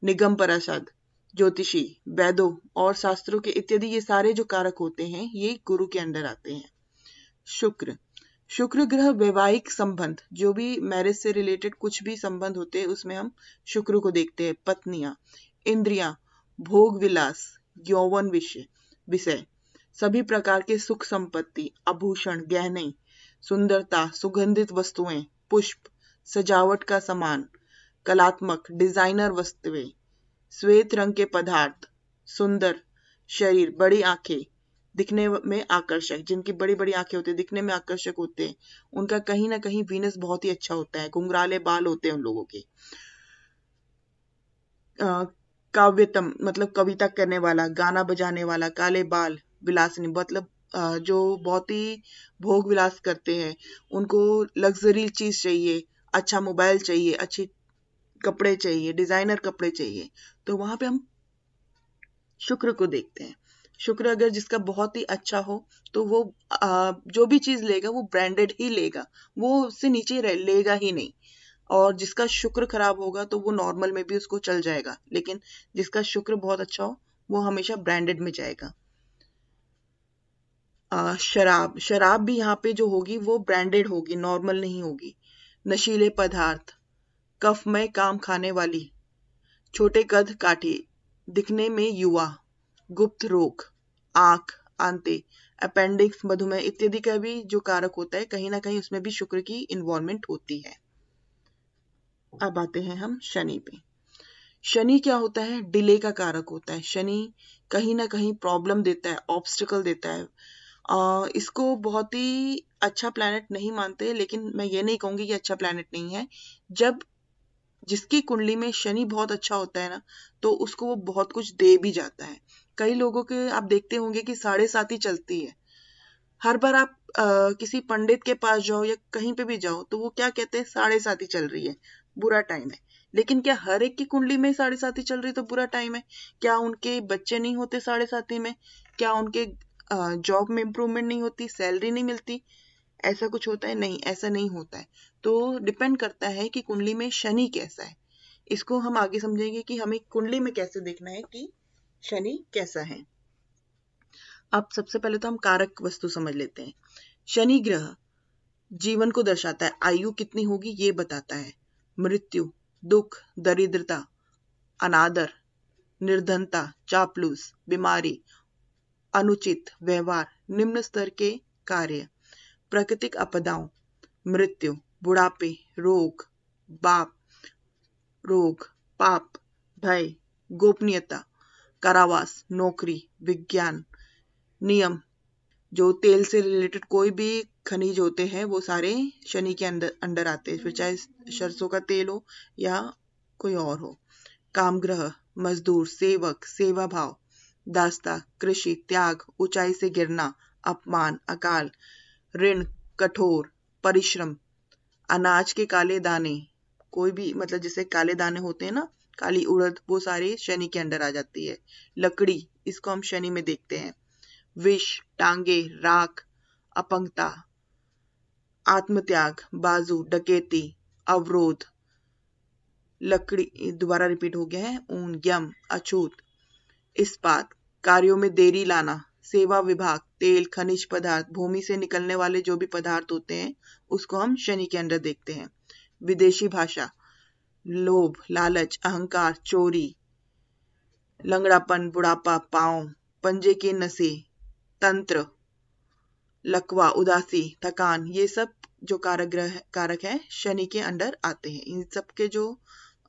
निगम पार्षद, ज्योतिषी, वैदों और शास्त्रों के इत्यादि, ये सारे जो कारक होते हैं ये गुरु के अंडर आते हैं। शुक्र ग्रह वैवाहिक संबंध, जो भी मैरिज से रिलेटेड कुछ भी संबंध होते हैं उसमें हम शुक्र को देखते हैं। पत्नियां, इंद्रियां, भोग विलास, यौवन विषय, सभी प्रकार के सुख संपत्ति, आभूषण, गहने, सुंदरता, सुगंधित वस्तुएं, पुष्प, सजावट का सामान, कलात्मक, डिजाइनर वस्तुएं, श्वेत रंग के पदार्थ, सुंदर शरीर, बड़ी आंखें, दिखने में आकर्षक, जिनकी बड़ी बड़ी आंखें होती है, दिखने में आकर्षक होते हैं, उनका कहीं ना कहीं वीनस बहुत ही अच्छा होता है, घुंघराले बाल होते हैं उन लोगों के। काव्यतम, मतलब कविता करने वाला, गाना बजाने वाला, काले बाल, विलासिनी, मतलब जो बहुत ही भोग विलास करते हैं, उनको लग्जरी चीज चाहिए, अच्छा मोबाइल चाहिए, अच्छे कपड़े चाहिए, डिजाइनर कपड़े चाहिए, तो वहां पे हम शुक्र को देखते हैं। शुक्र अगर जिसका बहुत ही अच्छा हो तो वो जो भी चीज लेगा वो ब्रांडेड ही लेगा, वो उससे नीचे लेगा ही नहीं। और जिसका शुक्र खराब होगा तो वो नॉर्मल में भी उसको चल जाएगा, लेकिन जिसका शुक्र बहुत अच्छा हो वो हमेशा ब्रांडेड में जाएगा। शराब भी यहाँ पे जो होगी वो ब्रांडेड होगी, नॉर्मल नहीं होगी। नशीले पदार्थ, कफमय काम खाने वाली, छोटे कद काठी, दिखने में युवा, गुप्त रोग, आंख, आंते, अपेंडिक्स, मधुमेह इत्यादि का भी जो कारक होता है कहीं ना कहीं उसमें भी शुक्र की इन्वॉल्वमेंट होती है। अब आते हैं हम शनि पे। शनि क्या होता है? डिले का कारक होता है। शनि कहीं ना कहीं प्रॉब्लम देता है, ऑब्स्टिकल देता है, इसको बहुत ही अच्छा प्लैनेट नहीं मानते, लेकिन मैं ये नहीं कहूंगी कि अच्छा प्लैनेट नहीं है। जब जिसकी कुंडली में शनि बहुत अच्छा होता है ना, तो उसको वो बहुत कुछ दे भी जाता है। कई लोगों के आप देखते होंगे कि 7.5 ही चलती है। हर बार आप किसी पंडित के पास जाओ या कहीं पे भी जाओ तो वो क्या कहते हैं, 7.5 ही चल रही है, बुरा टाइम है। लेकिन क्या हर एक की कुंडली में 7.5 चल रही तो बुरा टाइम है? क्या उनके बच्चे नहीं होते 7.5 में? क्या उनके जॉब में इम्प्रूवमेंट नहीं होती, सैलरी नहीं मिलती? ऐसा कुछ होता है? नहीं, ऐसा नहीं होता है। तो डिपेंड करता है कि कुंडली में शनि कैसा है। इसको हम आगे समझेंगे कि हमें कुंडली में कैसे देखना है कि शनि कैसा है। अब सबसे पहले तो हम कारक वस्तु समझ लेते हैं। शनि ग्रह जीवन को दर्शाता है, आयु कितनी होगी ये बताता है। मृत्यु, दुख, दरिद्रता, अनादर, निर्धनता, चापलूस, बीमारी, अनुचित व्यवहार, निम्न स्तर के कार्य, प्राकृतिक आपदाओं, मृत्यु, बुढ़ापे, रोग, पाप, भय, गोपनीयता, कारावास, नौकरी, विज्ञान, नियम। जो तेल से रिलेटेड कोई भी खनिज होते हैं वो सारे शनि के अंडर आते हैं, फिर चाहे सरसों का तेल हो या कोई और हो। काम ग्रह, मजदूर, सेवक, सेवा भाव, दास्ता, कृषि, त्याग, ऊंचाई से गिरना, अपमान, अकाल, ऋण, कठोर परिश्रम, अनाज के काले दाने, कोई भी मतलब जैसे काले दाने होते हैं ना, काली उड़द, वो सारे शनि के अंडर आ जाती है। लकड़ी, इसको हम शनि में देखते हैं। विष, टांगे, राख, अपंगता, आत्मत्याग, बाजू, डकैती, अवरोध, लकड़ी दोबारा रिपीट हो गया है, ऊन, यम, अछूत, इस्पात, कार्यों में देरी लाना, सेवा विभाग, तेल, खनिज पदार्थ, भूमि से निकलने वाले जो भी पदार्थ होते हैं उसको हम शनि के अंदर देखते हैं। विदेशी भाषा, लोभ, लालच, अहंकार, चोरी, लंगड़ापन, बुढ़ापा, पांव, पंजे के नशे, तंत्र, लकवा, उदासी, थकान, ये सब जो कारक है शनि के अंडर आते हैं। इन सब के जो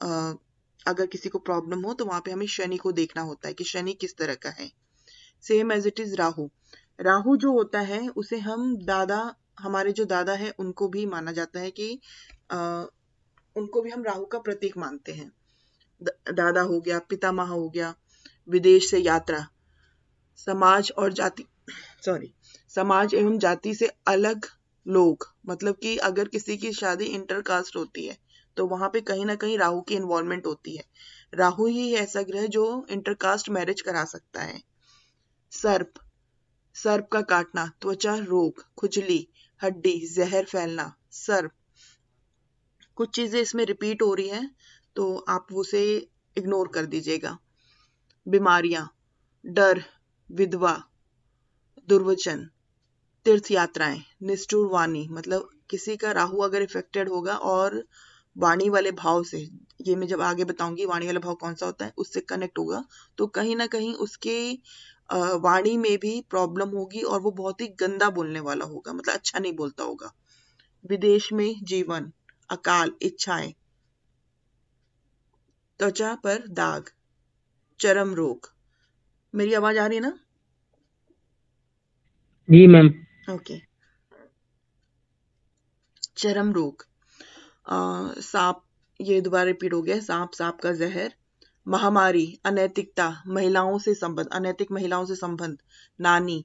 अगर किसी को प्रॉब्लम हो तो वहां पे हमें शनि को देखना होता है कि शनि किस तरह का है। Same as it is Rahu जो होता है उसे हम हमारे जो दादा है उनको भी माना जाता है कि उनको भी हम राहु का प्रतीक मानते हैं। दादा हो गया, पितामह हो गया, विदेश से यात्रा, समाज एवं जाति से अलग लोग, मतलब कि अगर किसी की शादी इंटरकास्ट होती है तो वहां पे कहीं ना कहीं राहु की इन्वॉल्वमेंट होती है। राहु ही ऐसा ग्रह जो इंटरकास्ट मैरिज करा सकता है। सर्प का काटना, त्वचा रोग, खुजली, हड्डी, जहर फैलना, सर्प। कुछ चीजें इसमें रिपीट हो रही हैं तो आप उसे इग्नोर कर दीजिएगा। बीमारियां, डर, विधवा, दुर्वचन, तीर्थ यात्राएं, निष्ठुर वाणी, मतलब किसी का राहु अगर इफेक्टेड होगा और वाणी वाले भाव से, ये मैं जब आगे बताऊंगी वाणी वाला भाव कौन सा होता है, उससे कनेक्ट होगा तो कहीं ना कहीं उसके वाणी में भी प्रॉब्लम होगी और वो बहुत ही गंदा बोलने वाला होगा, मतलब अच्छा नहीं बोलता होगा। विदेश में जीवन, अकाल, इच्छाएं, त्वचा पर दाग, चर्म रोग। मेरी आवाज आ रही है ना? जी मैम। ओके। चर्म रोग, सांप, ये दोबारा रिपीट हो गया, सांप का जहर, महामारी, अनैतिकता, अनैतिक महिलाओं से संबंध, नानी,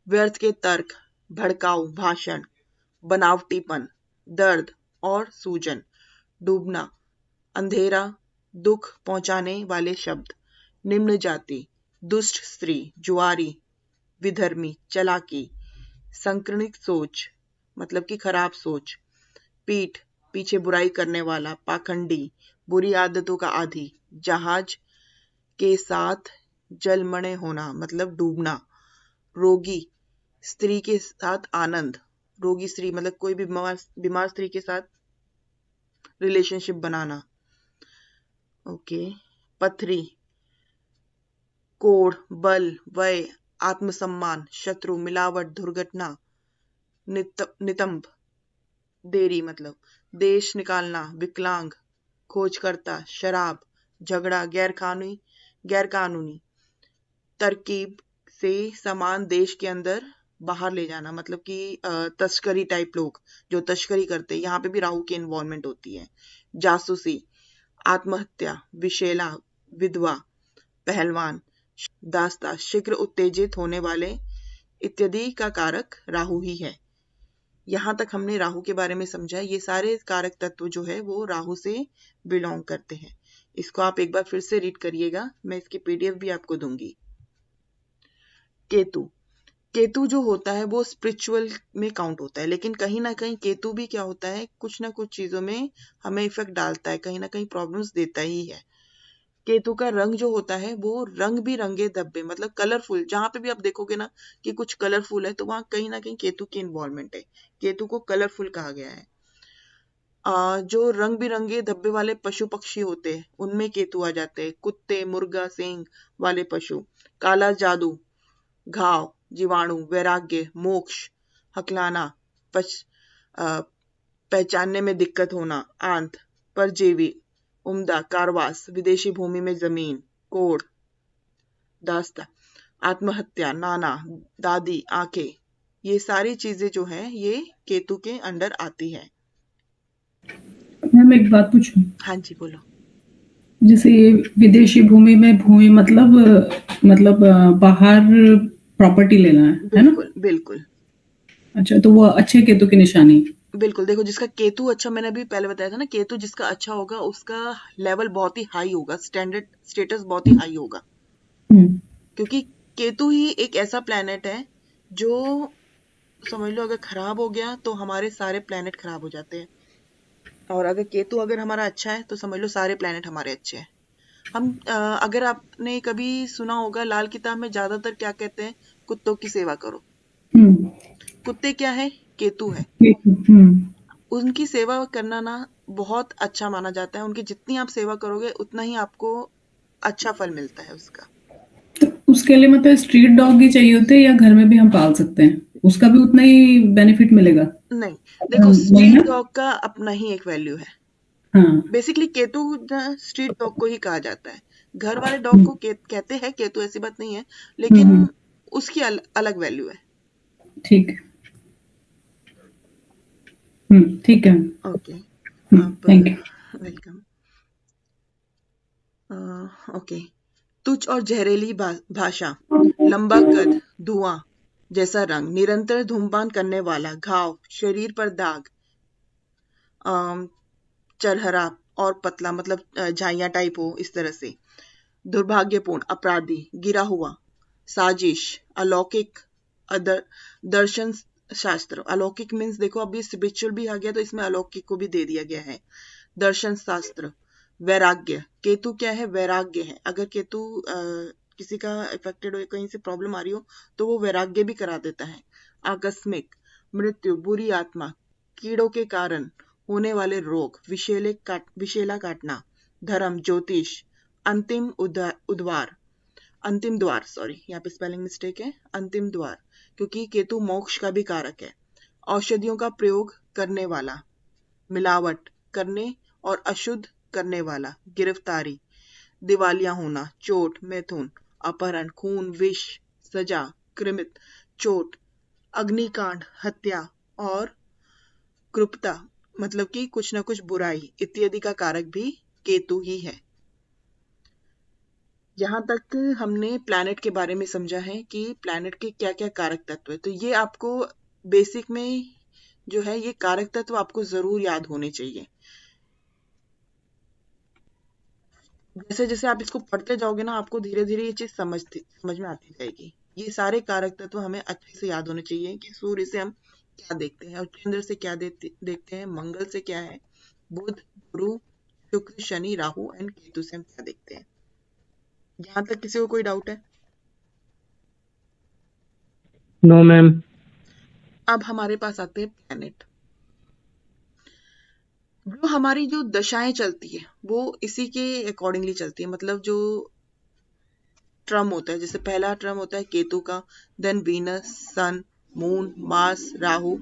व्यर्थ के तर्क, भड़काऊ भाषण, बनावटीपन, दर्द और सूजन, डूबना, अंधेरा, दुख पहुंचाने वाले शब्द, निम्न जाति, दुष्ट स्त्री, जुआरी, विधर्मी, चालाकी, संकीर्णित सोच, मतलब कि खराब सोच, पीठ, पीछे बुराई करने वाला, पाखंडी, बुरी आदतों का आदी, जहाज के साथ जलमय होना, मतलब डूबना, रोगी, स्त्री के साथ आनंद, रोगी स्त्री मतलब कोई भी बीमार स्त्री के साथ रिलेशनशिप बनाना। ओके। पथरी, कोढ़, बल, वय, आत्मसम्मान, शत्रु, मिलावट, दुर्घटना, नितंब, देरी मतलब देश निकालना, विकलांग, खोजकर्ता, शराब, झगड़ा, गैरकानूनी तरकीब से समान देश के अंदर बाहर ले जाना, मतलब कि तस्करी टाइप लोग जो तस्करी करते हैं, यहाँ पे भी राहु की इन्वॉल्वमेंट होती है। जासूसी, आत्महत्या, विषैला, विधवा, पहलवान, दास्ता, शीघ्र उत्तेजित होने वाले इत्यादि का कारक राहु ही है। यहाँ तक हमने राहु के बारे में समझा। ये सारे कारक तत्व जो है वो राहु से बिलोंग करते हैं। इसको आप एक बार फिर से रीड करिएगा, मैं इसकी पीडीएफ भी आपको दूंगी। केतु, केतु जो होता है वो स्पिरिचुअल में काउंट होता है, लेकिन कहीं ना कहीं केतु भी क्या होता है, कुछ ना कुछ चीजों में हमें इफेक्ट डालता है, कहीं ना कहीं प्रॉब्लम्स देता ही है। केतु का रंग जो होता है वो रंग बिरंगे धब्बे, मतलब कलरफुल, जहां पे भी आप देखोगे ना कि कुछ कलरफुल है तो वहां कहीं ना कहीं केतु की इन्वॉल्वमेंट है। केतु को कलरफुल कहा गया है। जो रंग बिरंगे धब्बे वाले पशु पक्षी होते हैं उनमें केतु आ जाते हैं। कुत्ते, मुर्गा, सींग वाले पशु। काला जादू, घाव, जीवाणु, वैराग्य, मोक्ष, हकलाना, पहचानने में दिक्कत होना, आंत, परजीवी, उम्दा, कारवास, विदेशी भूमि में जमीन, कोड़, दास्ता, आत्महत्या, नाना, दादी, आंखें, ये सारी चीजें जो है ये केतु के अंडर आती है। मैम एक बात पूछूं? हाँ जी बोलो। जैसे ये विदेशी भूमि में, भूमि मतलब बाहर प्रॉपर्टी लेना है ना? बिल्कुल बिल्कुल अच्छा, तो वो अच्छे केतु की निशानी। बिल्कुल। देखो जिसका केतु अच्छा, मैंने अभी पहले बताया था ना, केतु जिसका अच्छा होगा उसका लेवल बहुत ही हाई होगा, स्टेटस बहुत ही हाई होगा, क्योंकि केतु ही एक ऐसा प्लैनेट है जो, समझ लो, अगर खराब हो गया तो हमारे सारे प्लैनेट खराब हो जाते हैं, और अगर केतु अगर हमारा अच्छा है तो समझ लो सारे प्लैनेट हमारे अच्छे हैं। हम अगर आपने कभी सुना होगा, लाल किताब में ज्यादातर क्या कहते हैं, कुत्तों की सेवा करो। कुत्ते क्या है, केतु है। उनकी सेवा करना ना बहुत अच्छा माना जाता है, उनकी जितनी आप सेवा करोगे उतना ही आपको अच्छा फल मिलता है उसका। तो उसके लिए मतलब स्ट्रीट डॉग ही चाहिए होते हैं या घर में भी हम पाल सकते हैं? उसका भी उतना ही बेनिफिट मिलेगा? नहीं, देखो नहीं स्ट्रीट ना? डॉग का अपना ही एक वैल्यू है। हाँ। बेसिकली केतु स्ट्रीट डॉग को ही कहा जाता है। घर वाले डॉग को कहते हैं केतु, ऐसी बात नहीं है, लेकिन उसकी अलग वैल्यू है। ठीक है। ठीक है। ओके, आप थैंक यू। वेलकम। ओके, तुच्छ और जहरीली भाषा, लंबा कद, धुआं जैसा रंग, निरंतर धूमपान करने वाला, घाव, शरीर पर दाग, चरहरा और पतला, मतलब झाइयां टाइप हो इस तरह से, दुर्भाग्यपूर्ण, अपराधी, गिरा हुआ, साजिश, अलौकिक, दर्शन शास्त्र। अलौकिक मीन्स देखो अभी स्पिरिचुअल भी आ गया तो इसमें अलौकिक को भी दे दिया गया है। दर्शन शास्त्र, वैराग्य, केतु क्या है, वैराग्य है। अगर केतु किसी का इफेक्टेड हो, कहीं से प्रॉब्लम आ रही हो तो वो वैराग्य भी करा देता है। आकस्मिक, मृत्यु, बुरी आत्मा, कीड़ों के कारण होने वाले रोग, विषैला काटना, धर्म, ज्योतिष, अंतिम उद्वार, अंतिम द्वार, सॉरी यहाँ पे स्पेलिंग मिस्टेक है, अंतिम द्वार, क्योंकि केतु मोक्ष का भी कारक है। औषधियों का प्रयोग करने वाला, मिलावट करने और अशुद्ध करने वाला, गिरफ्तारी, दिवालिया होना, चोट, मैथुन, अपहरण, खून, विष, सजा, कृमित, चोट, अग्निकांड, हत्या और क्रूरता, मतलब कि कुछ ना कुछ बुराई इत्यादि का कारक भी केतु ही है। यहाँ तक हमने प्लैनेट के बारे में समझा है कि प्लैनेट के क्या क्या कारक तत्व है, तो ये आपको बेसिक में जो है ये कारक तत्व आपको जरूर याद होने चाहिए। जैसे जैसे आप इसको पढ़ते जाओगे ना आपको धीरे धीरे ये चीज समझ में आती जाएगी। ये सारे कारक तत्व हमें अच्छे से याद होने चाहिए कि सूर्य से हम क्या देखते हैं और चंद्र से क्या देखते हैं, मंगल से क्या है, बुध, गुरु, शुक्र, शनि, राहु एंड केतु से हम क्या देखते हैं। यहाँ तक किसी को कोई डाउट है? No ma'am. अब हमारे पास आते हैं प्लैनेट। जो हमारी जो दशाएं चलती है वो इसी के अकॉर्डिंगली चलती है, मतलब जो ट्रम होता है, जैसे पहला ट्रम होता है केतु का, then Venus, Sun, Moon, Mars, Rahu,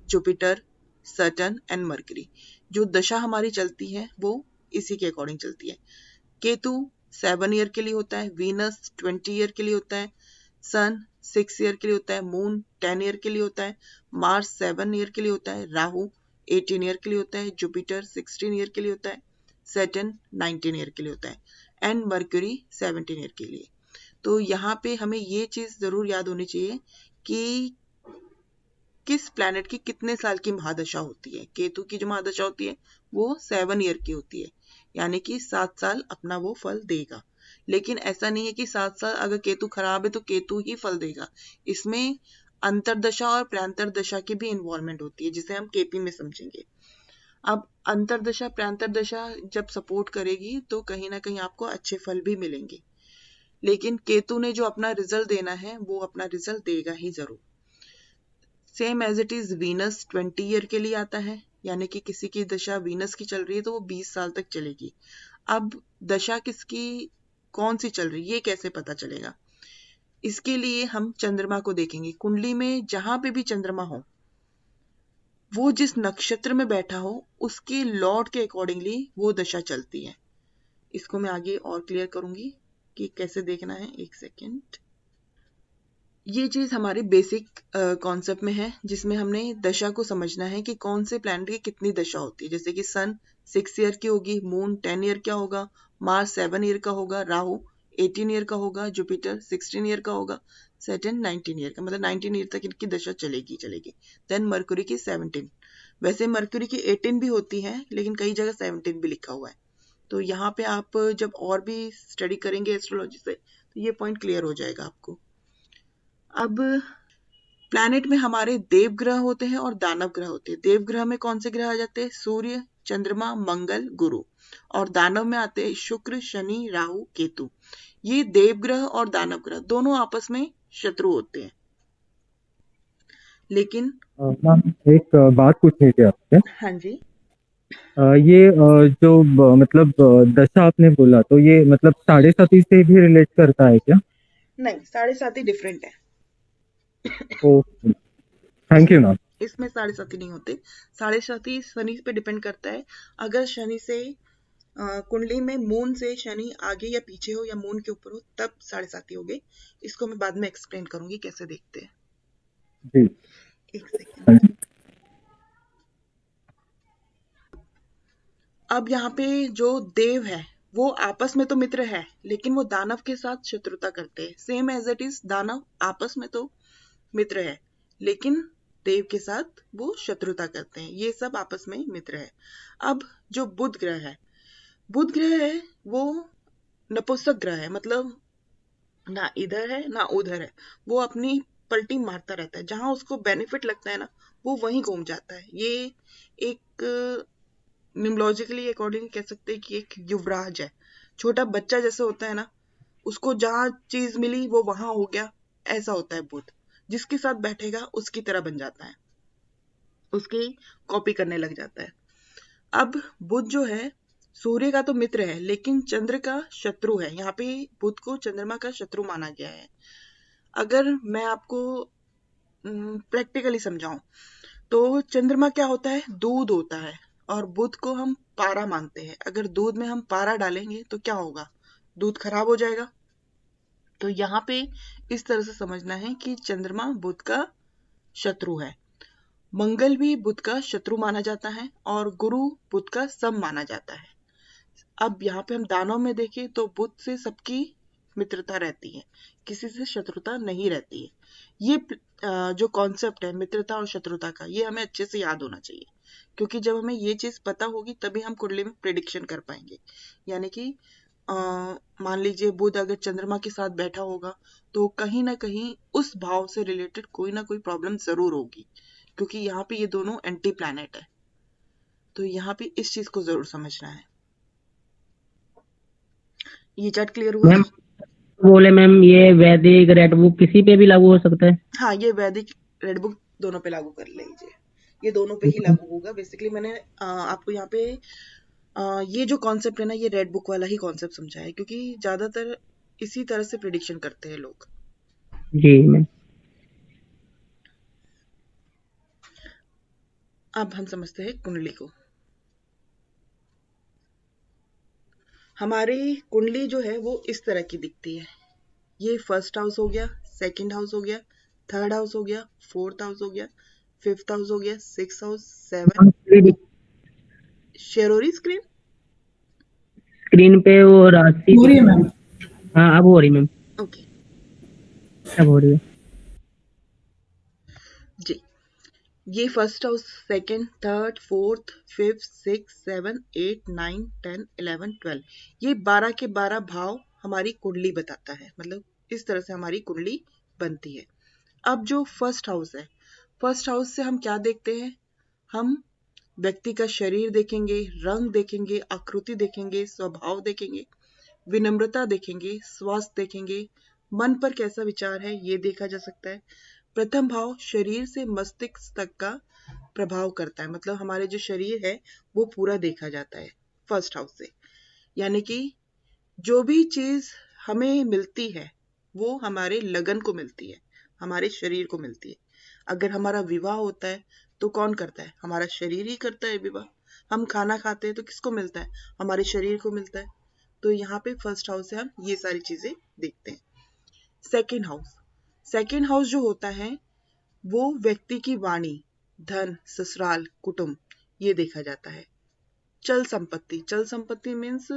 Jupiter, Saturn and Mercury. जो दशा हमारी चलती है वो इसी के अकॉर्डिंग चलती है। केतु 7 ईयर के लिए होता है, वीनस 20 ईयर के लिए होता है, सन 6 ईयर के लिए होता है, मून 10 ईयर के लिए होता है, मार्स 7 ईयर के लिए होता है, राहु 18 ईयर के लिए होता है, जुपिटर 16 ईयर के लिए होता है, सैटर्न 19 ईयर के लिए होता है एंड मर्क्यूरी 17 ईयर के लिए। तो यहाँ पे हमें ये चीज जरूर याद होनी चाहिए कि किस प्लैनेट की कितने साल की महादशा होती है। केतु की जो महादशा होती है वो 7 ईयर की होती है, यानी कि 7 साल अपना वो फल देगा। लेकिन ऐसा नहीं है कि 7 साल अगर केतु खराब है तो केतु ही फल देगा। इसमें अंतरदशा और प्रांतर दशा की भी इन्वॉल्वमेंट होती है, जिसे हम केपी में समझेंगे। अब अंतरदशा प्रांतर दशा जब सपोर्ट करेगी तो कहीं ना कहीं आपको अच्छे फल भी मिलेंगे, लेकिन केतु ने जो अपना रिजल्ट देना है वो अपना रिजल्ट देगा ही जरूर। Same as it is Venus 20 year के लिए आता है, यानी कि किसी की दशा वीनस की चल रही है तो वो 20 साल तक चलेगी। अब दशा किसकी कौन सी चल रही है ये कैसे पता चलेगा? इसके लिए हम चंद्रमा को देखेंगे। कुंडली में जहां पे भी चंद्रमा हो, वो जिस नक्षत्र में बैठा हो उसके लॉर्ड के अकॉर्डिंगली वो दशा चलती है। इसको मैं आगे और क्लियर करूंगी कि कैसे देखना है। एक सेकेंड। ये चीज हमारे बेसिक कॉन्सेप्ट में है, जिसमें हमने दशा को समझना है कि कौन से प्लैनेट की कितनी दशा होती है। जैसे कि सन 6 ईयर की होगी, मून 10 ईयर का होगा, मार्स 7 ईयर का होगा, राहु 18 ईयर का होगा, जुपिटर 16 ईयर का होगा, सैटर्न 19 ईयर का, मतलब 19 ईयर तक इनकी दशा चलेगी। देन मरकुरी की 17। वैसे मरकुरी की 18 भी होती है, लेकिन कई जगह 17 भी लिखा हुआ है। तो यहाँ पे आप जब और भी स्टडी करेंगे एस्ट्रोलॉजी से तो ये पॉइंट क्लियर हो जाएगा आपको। अब प्लैनेट में हमारे देव ग्रह होते हैं और दानव ग्रह होते हैं। देव ग्रह में कौन से ग्रह आ जाते हैं? सूर्य, चंद्रमा, मंगल, गुरु। और दानव में आते हैं शुक्र, शनि, राहु, केतु। ये देव ग्रह और दानव ग्रह दोनों आपस में शत्रु होते हैं। लेकिन मैम एक बात पूछनी थी आपसे। हाँ जी, ये जो मतलब दशा आपने बोला, तो ये मतलब 7.5 से भी रिलेट करता है क्या? नहीं, 7.5 डिफरेंट है। Okay, thank you ma'am. इसमें 7.5 नहीं होते। 7.5 शनि पे डिपेंड करता है। अगर शनि से कुंडली में मून से शनि आगे या पीछे हो या मून के ऊपर हो तब 7.5 हो गए। इसको मैं बाद में एक्सप्लेन करूंगी कैसे देखते हैं। जी, एक सेकेंड। अब यहाँ पे जो देव है वो आपस में तो मित्र है, लेकिन वो दानव के साथ शत्रुता करते हैं। सेम एज इट इज, दानव आपस में तो मित्र है, लेकिन देव के साथ वो शत्रुता करते हैं। ये सब आपस में मित्र है। अब जो बुध ग्रह है, बुध ग्रह है वो नपुंसक ग्रह है, मतलब ना इधर है ना उधर है। वो अपनी पलटी मारता रहता है, जहां उसको बेनिफिट लगता है ना वो वहीं घूम जाता है। ये एक न्यूमोलॉजिकली अकॉर्डिंग कह सकते हैं कि एक युवराज है। छोटा बच्चा जैसे होता है ना, उसको जहां चीज मिली वो वहां हो गया, ऐसा होता है बुध। जिसके साथ बैठेगा उसकी तरह बन जाता है, उसकी कॉपी करने लग जाता है। अब बुध जो है सूर्य का तो मित्र है, लेकिन चंद्र का शत्रु है। यहाँ पे बुध को चंद्रमा का शत्रु माना गया है। अगर मैं आपको प्रैक्टिकली समझाऊं तो चंद्रमा क्या होता है? दूध होता है, और बुध को हम पारा मानते हैं। अगर दूध में हम पारा डालेंगे तो क्या होगा? दूध खराब हो जाएगा। तो यहाँ पे इस तरह से समझना है कि चंद्रमा बुध का शत्रु है। मंगल भी बुध का शत्रु माना जाता है और गुरु बुध का सम माना जाता है। अब यहाँ पे हम दानव में देखें तो बुध से सबकी मित्रता रहती है, किसी से शत्रुता नहीं रहती है। ये जो कॉन्सेप्ट है मित्रता और शत्रुता का, ये हमें अच्छे से याद होना चाहिए, क्योंकि जब हमें ये चीज पता होगी तभी हम कुंडली में प्रिडिक्शन कर पाएंगे। यानी कि मान लीजिए बुध अगर चंद्रमा के साथ बैठा होगा तो कहीं ना कहीं उस भाव से रिलेटेड कोई ना कोई प्रॉब्लम जरूर होगी, क्योंकि यहाँ पे ये दोनों एंटी प्लैनेट है। तो यहाँ पे इस चीज को जरूर समझना है। ये चार्ट क्लियर हुआ? मैम बोले मैम ये वैदिक रेड बुक किसी पे भी लागू हो सकता है? हाँ, ये वैदिक रेड बुक दोनों पे लागू कर लीजिए। ये दोनों पे ही लागू होगा। बेसिकली मैंने आपको यहाँ पे ये जो कॉन्सेप्ट है ना, ये रेड बुक वाला ही कॉन्सेप्ट समझा है, क्योंकि ज्यादातर इसी तरह से प्रिडिक्शन करते हैं लोग। जी मैम। अब हम समझते हैं कुंडली को। हमारी कुंडली जो है वो इस तरह की दिखती है। ये फर्स्ट हाउस हो गया, सेकंड हाउस हो गया, थर्ड हाउस हो गया, फोर्थ हाउस हो गया, फिफ्थ हाउस हो गया, सिक्स हाउस, सेवन। शेयर हो रही स्क्रीन? स्क्रीन पे वो राशि हो रही है दिख- मैम। हाँ अब हो रही मैम, ओके अब हो रही है। जी, ये first house, second, third, fourth, fifth, six, seven, 8, 9, 10, 11, 12, ये 12 के 12 भाव हमारी कुंडली बताता है। मतलब इस तरह से हमारी कुंडली बनती है। अब जो फर्स्ट हाउस है, फर्स्ट हाउस से हम क्या देखते हैं? हम व्यक्ति का शरीर देखेंगे, रंग देखेंगे, आकृति देखेंगे, स्वभाव देखेंगे, विनम्रता देखेंगे, स्वास्थ्य देखेंगे, मन पर कैसा विचार है ये देखा जा सकता है। प्रथम भाव शरीर से मस्तिष्क तक का प्रभाव करता है। मतलब हमारे जो शरीर है वो पूरा देखा जाता है फर्स्ट हाउस से। यानी कि जो भी चीज हमें मिलती है वो हमारे लगन को मिलती है, हमारे शरीर को मिलती है। अगर हमारा विवाह होता है तो कौन करता है? हमारा शरीर ही करता है विवाह। हम खाना खाते हैं तो किसको मिलता है? हमारे शरीर को मिलता है। तो यहाँ पे फर्स्ट हाउस से हम ये सारी चीजें देखते हैं। सेकेंड हाउस, सेकेंड हाउस जो होता है वो व्यक्ति की वाणी, धन, ससुराल, कुटुंब, ये देखा जाता है। चल संपत्ति, चल संपत्ति मीन्स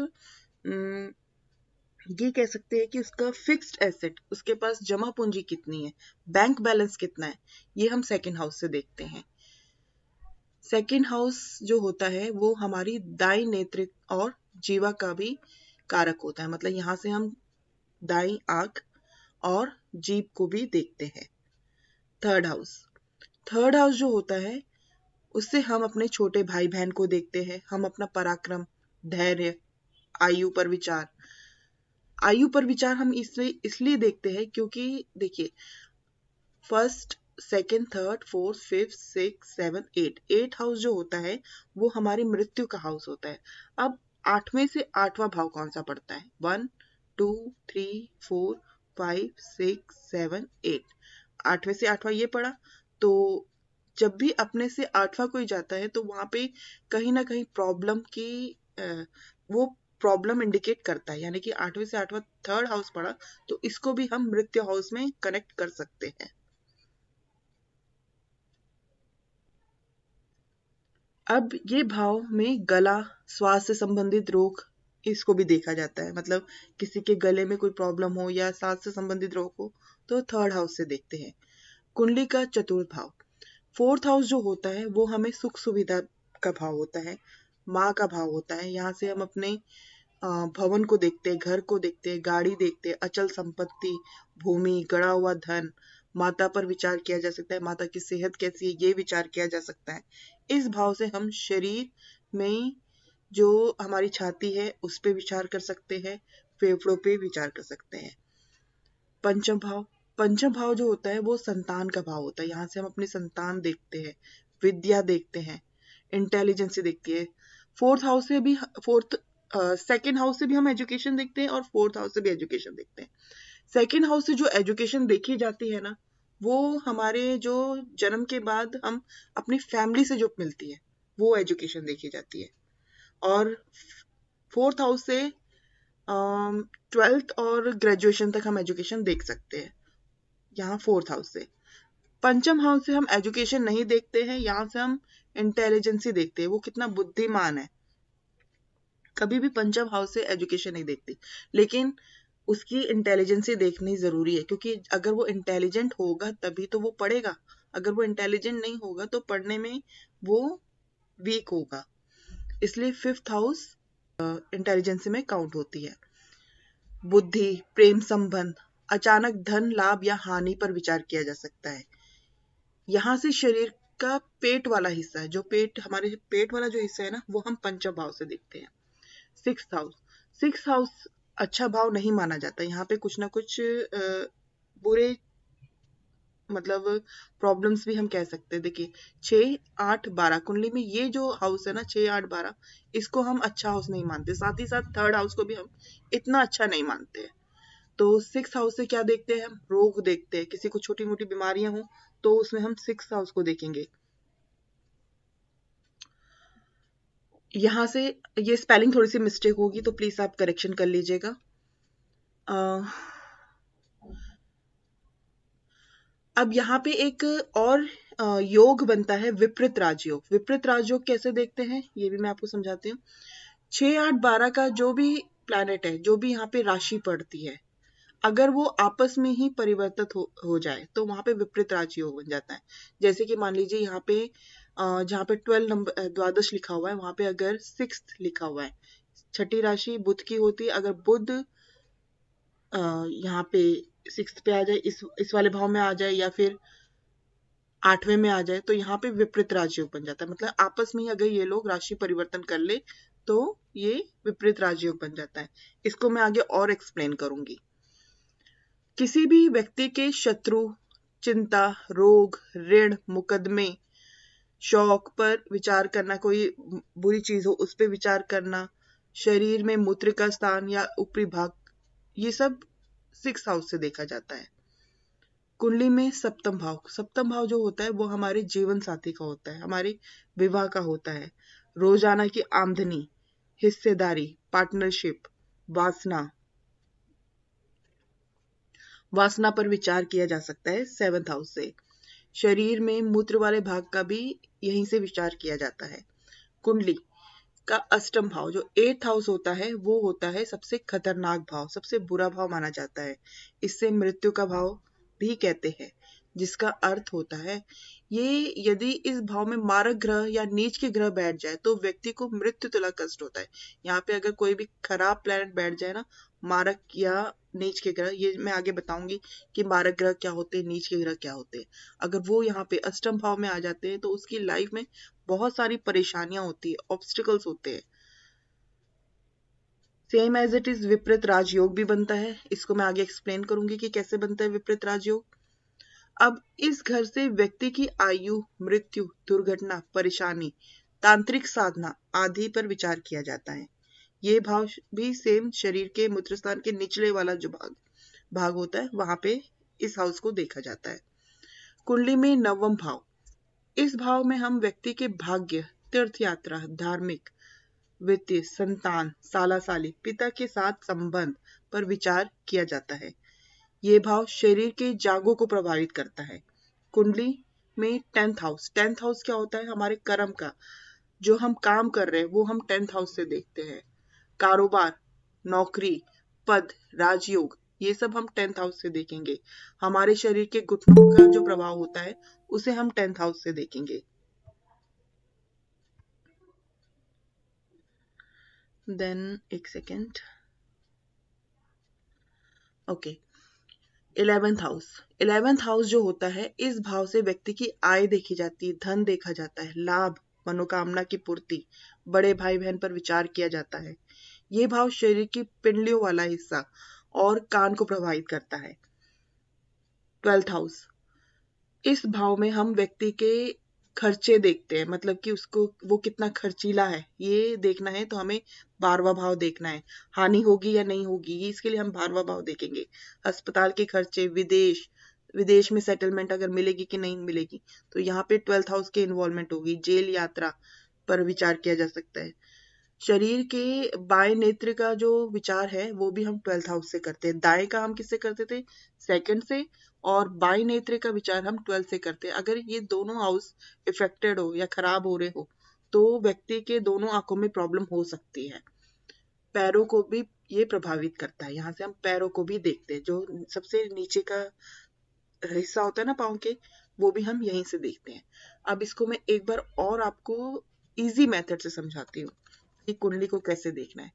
ये कह सकते हैं कि उसका फिक्स्ड एसेट, उसके पास जमा पूंजी कितनी है, बैंक बैलेंस कितना है, ये हम सेकेंड हाउस से देखते हैं। सेकेंड हाउस जो होता है वो हमारी दाई नेत्र और जीवा का भी कारक होता है। मतलब यहाँ से हम दाई आंख और जीभ को भी देखते हैं। थर्ड हाउस, थर्ड हाउस जो होता है उससे हम अपने छोटे भाई बहन को देखते हैं। हम अपना पराक्रम, धैर्य, आयु पर विचार, आयु पर विचार हम इसलिए देखते हैं क्योंकि देखिए first, second, third, fourth, fifth, six, seven, eight house जो होता है वो हमारी मृत्यु का हाउस होता है। अब 8वें से 8वां भाव कौन सा पड़ता है? 1, 2, 3, 4, 5, 6, 7, 8, 8वें से 8वां ये पड़ा। तो जब भी अपने से 8वां कोई जाता है तो वहां पे कहीं ना कहीं प्रॉब्लम की वो प्रॉब्लम इंडिकेट करता है। यानी कि 8वें से 8वां थर्ड हाउस पड़ा तो इसको भी हम मृत्यु हाउस में कनेक्ट कर सकते हैं। अब ये भाव में गला, श्वास से संबंधित रोग, इसको भी देखा जाता है। मतलब किसी के गले में कोई प्रॉब्लम हो या सांस से संबंधित रोग हो तो थर्ड हाउस से देखते हैं। कुंडली का चतुर्थ भाव, फोर्थ हाउस जो होता है वो हमें सुख सुविधा का भाव होता है, माँ का भाव होता है। यहाँ से हम अपने भवन को देखते हैं, घर को देखते हैं, गाड़ी देखते हैं, अचल संपत्ति, भूमि, गड़ा हुआ धन, माता पर विचार किया जा सकता है, माता की सेहत कैसी है ये विचार किया जा सकता है। इस भाव से हम शरीर में जो हमारी छाती है उस पे विचार कर सकते हैं, फेफड़ों पे विचार कर सकते हैं। पंचम भाव, पंचम भाव जो होता है वो संतान का भाव होता है। यहाँ से हम अपनी संतान देखते हैं, विद्या देखते हैं, इंटेलिजेंस देखती है। फोर्थ हाउस से भी, फोर्थ सेकेंड हाउस से भी हम एजुकेशन देखते हैं और फोर्थ हाउस से भी एजुकेशन देखते हैं। सेकेंड हाउस से जो एजुकेशन देखी जाती है ना वो हमारे जो जन्म के बाद हम अपनी फैमिली से जो मिलती है वो एजुकेशन देखी जाती है। और फोर्थ हाउस से 12th और ग्रेजुएशन तक हम एजुकेशन देख सकते हैं यहाँ फोर्थ हाउस से। पंचम हाउस से हम एजुकेशन नहीं देखते हैं, यहाँ से हम इंटेलिजेंस ही देखते हैं, वो कितना बुद्धिमान है। कभी भी पंचम हाउस से एजुकेशन नहीं देखती, लेकिन उसकी इंटेलिजेंस ही देखनी जरूरी है क्योंकि अगर वो इंटेलिजेंट होगा तभी तो वो पढ़ेगा। अगर वो इंटेलिजेंट नहीं होगा तो पढ़ने में वो वीक होगा। इसलिए फिफ्थ हाउस इंटेलिजेंस में काउंट होती है। बुद्धि, प्रेम संबंध, अचानक धन लाभ या हानि पर विचार किया जा सकता है। यहाँ से शरीर का पेट वाला हिस्सा है, जो पेट, हमारे पेट वाला जो हिस्सा है ना वो हम पंचम भाव से देखते हैं। सिक्स हाउस, सिक्स हाउस अच्छा भाव नहीं माना जाता। यहाँ पे कुछ ना कुछ बुरे मतलब प्रॉब्लम्स भी हम कह सकते हैं। देखिए 6, 8, 12 कुंडली में ये जो हाउस है ना 6, 8, 12 इसको हम अच्छा हाउस नहीं मानते। साथ ही साथ थर्ड हाउस को भी हम इतना अच्छा नहीं मानते हैं। तो सिक्स हाउस से क्या देखते हैं? हम रोग देखते हैं। किसी को छोटी मोटी बीमारियां हो तो उसमें हम सिक्स हाउस को देखेंगे। यहाँ से ये स्पेलिंग थोड़ी सी मिस्टेक होगी तो प्लीज आप करेक्शन कर लीजिएगा। अब यहाँ पे एक और योग बनता है विपरीत राजयोग। विपरीत राजयोग कैसे देखते हैं ये भी मैं आपको समझाती हूँ। 6, 8, 12 का जो भी प्लैनेट है, जो भी यहाँ पे राशि पड़ती है, अगर वो आपस में ही परिवर्तित हो जाए तो वहां पे विपरीत राजयोग बन जाता है। जैसे कि मान लीजिए यहाँ पे जहाँ पे 12 नंबर 12 लिखा हुआ है, वहां पे अगर 6 लिखा हुआ है, छठी राशि बुध की होती है। अगर बुध यहाँ पे 6 पे आ जाए, इस वाले भाव में आ जाए, या फिर 8वें में आ जाए, तो यहाँ पे विपरीत राजयोग बन जाता है। मतलब आपस में ही अगर ये लोग राशि परिवर्तन कर ले तो ये विपरीत राजयोग बन जाता है। इसको मैं आगे और एक्सप्लेन करूंगी। किसी भी व्यक्ति के शत्रु, चिंता, रोग, ऋण, मुकदमे, शौक पर विचार करना, कोई बुरी चीज हो उस पर विचार करना, शरीर में मूत्र का स्थान या ऊपरी भाग, ये सब 6th हाउस से देखा जाता है। कुंडली में सप्तम भाव जो होता है वो हमारे जीवन साथी का होता है, हमारे विवाह का होता है, रोजाना की आमदनी, हिस्सेदारी, पार्टनरशिप, वासना पर विचार किया जा सकता है 7th हाउस से। शरीर में मूत्र वाले भाग का भी यहीं से विचार किया जाता है। कुंडली का अष्टम भाव जो 8th हाउस होता है वो होता है सबसे खतरनाक भाव, सबसे बुरा भाव माना जाता है। इससे मृत्यु का भाव भी कहते हैं, जिसका अर्थ होता है ये यदि इस भाव में मारक ग्रह या नीच के ग्रह बैठ जाए तो व्यक्ति को मृत्यु तुला कष्ट होता है। यहाँ पे अगर कोई भी खराब प्लैनेट बैठ जाए ना, मारक या नीच के ग्रह, ये मैं आगे बताऊंगी कि मारक ग्रह क्या होते हैं, नीच के ग्रह क्या होते हैं, अगर वो यहाँ पे अष्टम भाव में आ जाते हैं तो उसकी लाइफ में बहुत सारी परेशानियां होती है, ऑब्स्टिकल्स होते हैं। सेम एज इट इज विपरीत राजयोग भी बनता है। इसको मैं आगे एक्सप्लेन करूंगी कि कैसे बनता है विपरीत राजयोग। अब इस घर से व्यक्ति की आयु, मृत्यु, दुर्घटना, परेशानी, तांत्रिक साधना आदि पर विचार किया जाता है। ये भाव भी सेम शरीर के मूत्रस्थान के निचले वाला जो भाग होता है वहां पे इस हाउस को देखा जाता है। कुंडली में 9वां भाव, इस भाव में हम व्यक्ति के भाग्य, तीर्थ यात्रा, धार्मिक, वित्तीय, संतान, साला-साली, पिता के साथ संबंध पर विचार किया जाता है। ये भाव शरीर के जागों को प्रभावित करता है। कुंडली में 10th हाउस, 10th हाउस क्या होता है, हमारे कर्म का, जो हम काम कर रहे हैं वो हम 10th हाउस से देखते हैं। कारोबार, नौकरी, पद, राजयोग, ये सब हम 10th हाउस से देखेंगे। हमारे शरीर के घुटनों का जो प्रभाव होता है उसे हम 10th हाउस से देखेंगे। देन एक second, okay. 11th house, 11th house जो होता है इस भाव से व्यक्ति की आय देखी जाती है, धन देखा जाता है, लाभ, मनोकामना की पूर्ति, बड़े भाई बहन पर विचार किया जाता है। ये भाव शरीर की पिंडलियों वाला हिस्सा और कान को प्रभावित करता है। 12th हाउस, इस भाव में हम व्यक्ति के खर्चे देखते हैं, मतलब कि उसको वो कितना खर्चीला है ये देखना है, तो हमें 12वां भाव देखना है। हानि होगी या नहीं होगी इसके लिए हम 12वां भाव देखेंगे। अस्पताल के खर्चे, विदेश में सेटलमेंट अगर मिलेगी कि नहीं मिलेगी, तो यहाँ पे 12th हाउस के इन्वॉल्वमेंट होगी। जेल यात्रा पर विचार किया जा सकता है। शरीर के बाएं नेत्र का जो विचार है वो भी हम 12th हाउस से करते हैं। दाएं का हम किससे करते थे, 2nd से, और बाएं नेत्र का विचार हम 12th से करते हैं। अगर ये दोनों हाउस इफेक्टेड हो या खराब हो रहे हो तो व्यक्ति के दोनों आंखों में प्रॉब्लम हो सकती है। पैरों को भी ये प्रभावित करता है, यहाँ से हम पैरों को भी देखते हैं, जो सबसे नीचे का हिस्सा होता है ना पाँव के, वो भी हम यहीं से देखते हैं। अब इसको मैं एक बार और आपको इजी मेथड से समझाती हूँ कि कुंडली को कैसे देखना है।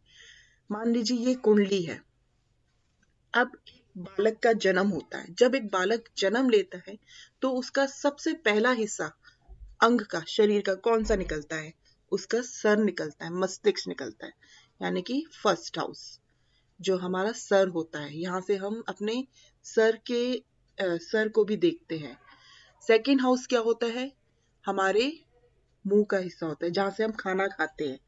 मान लीजिए ये कुंडली है। अब बालक का जन्म होता है, जब एक बालक जन्म लेता है तो उसका सबसे पहला हिस्सा अंग का, शरीर का कौन सा निकलता है, उसका सर निकलता है, मस्तिष्क निकलता है, यानी कि 1st हाउस जो हमारा सर होता है। यहाँ से हम अपने सर को भी देखते हैं। 2nd हाउस क्या होता है, हमारे मुंह का हिस्सा होता है, जहाँ से हम खाना खाते हैं,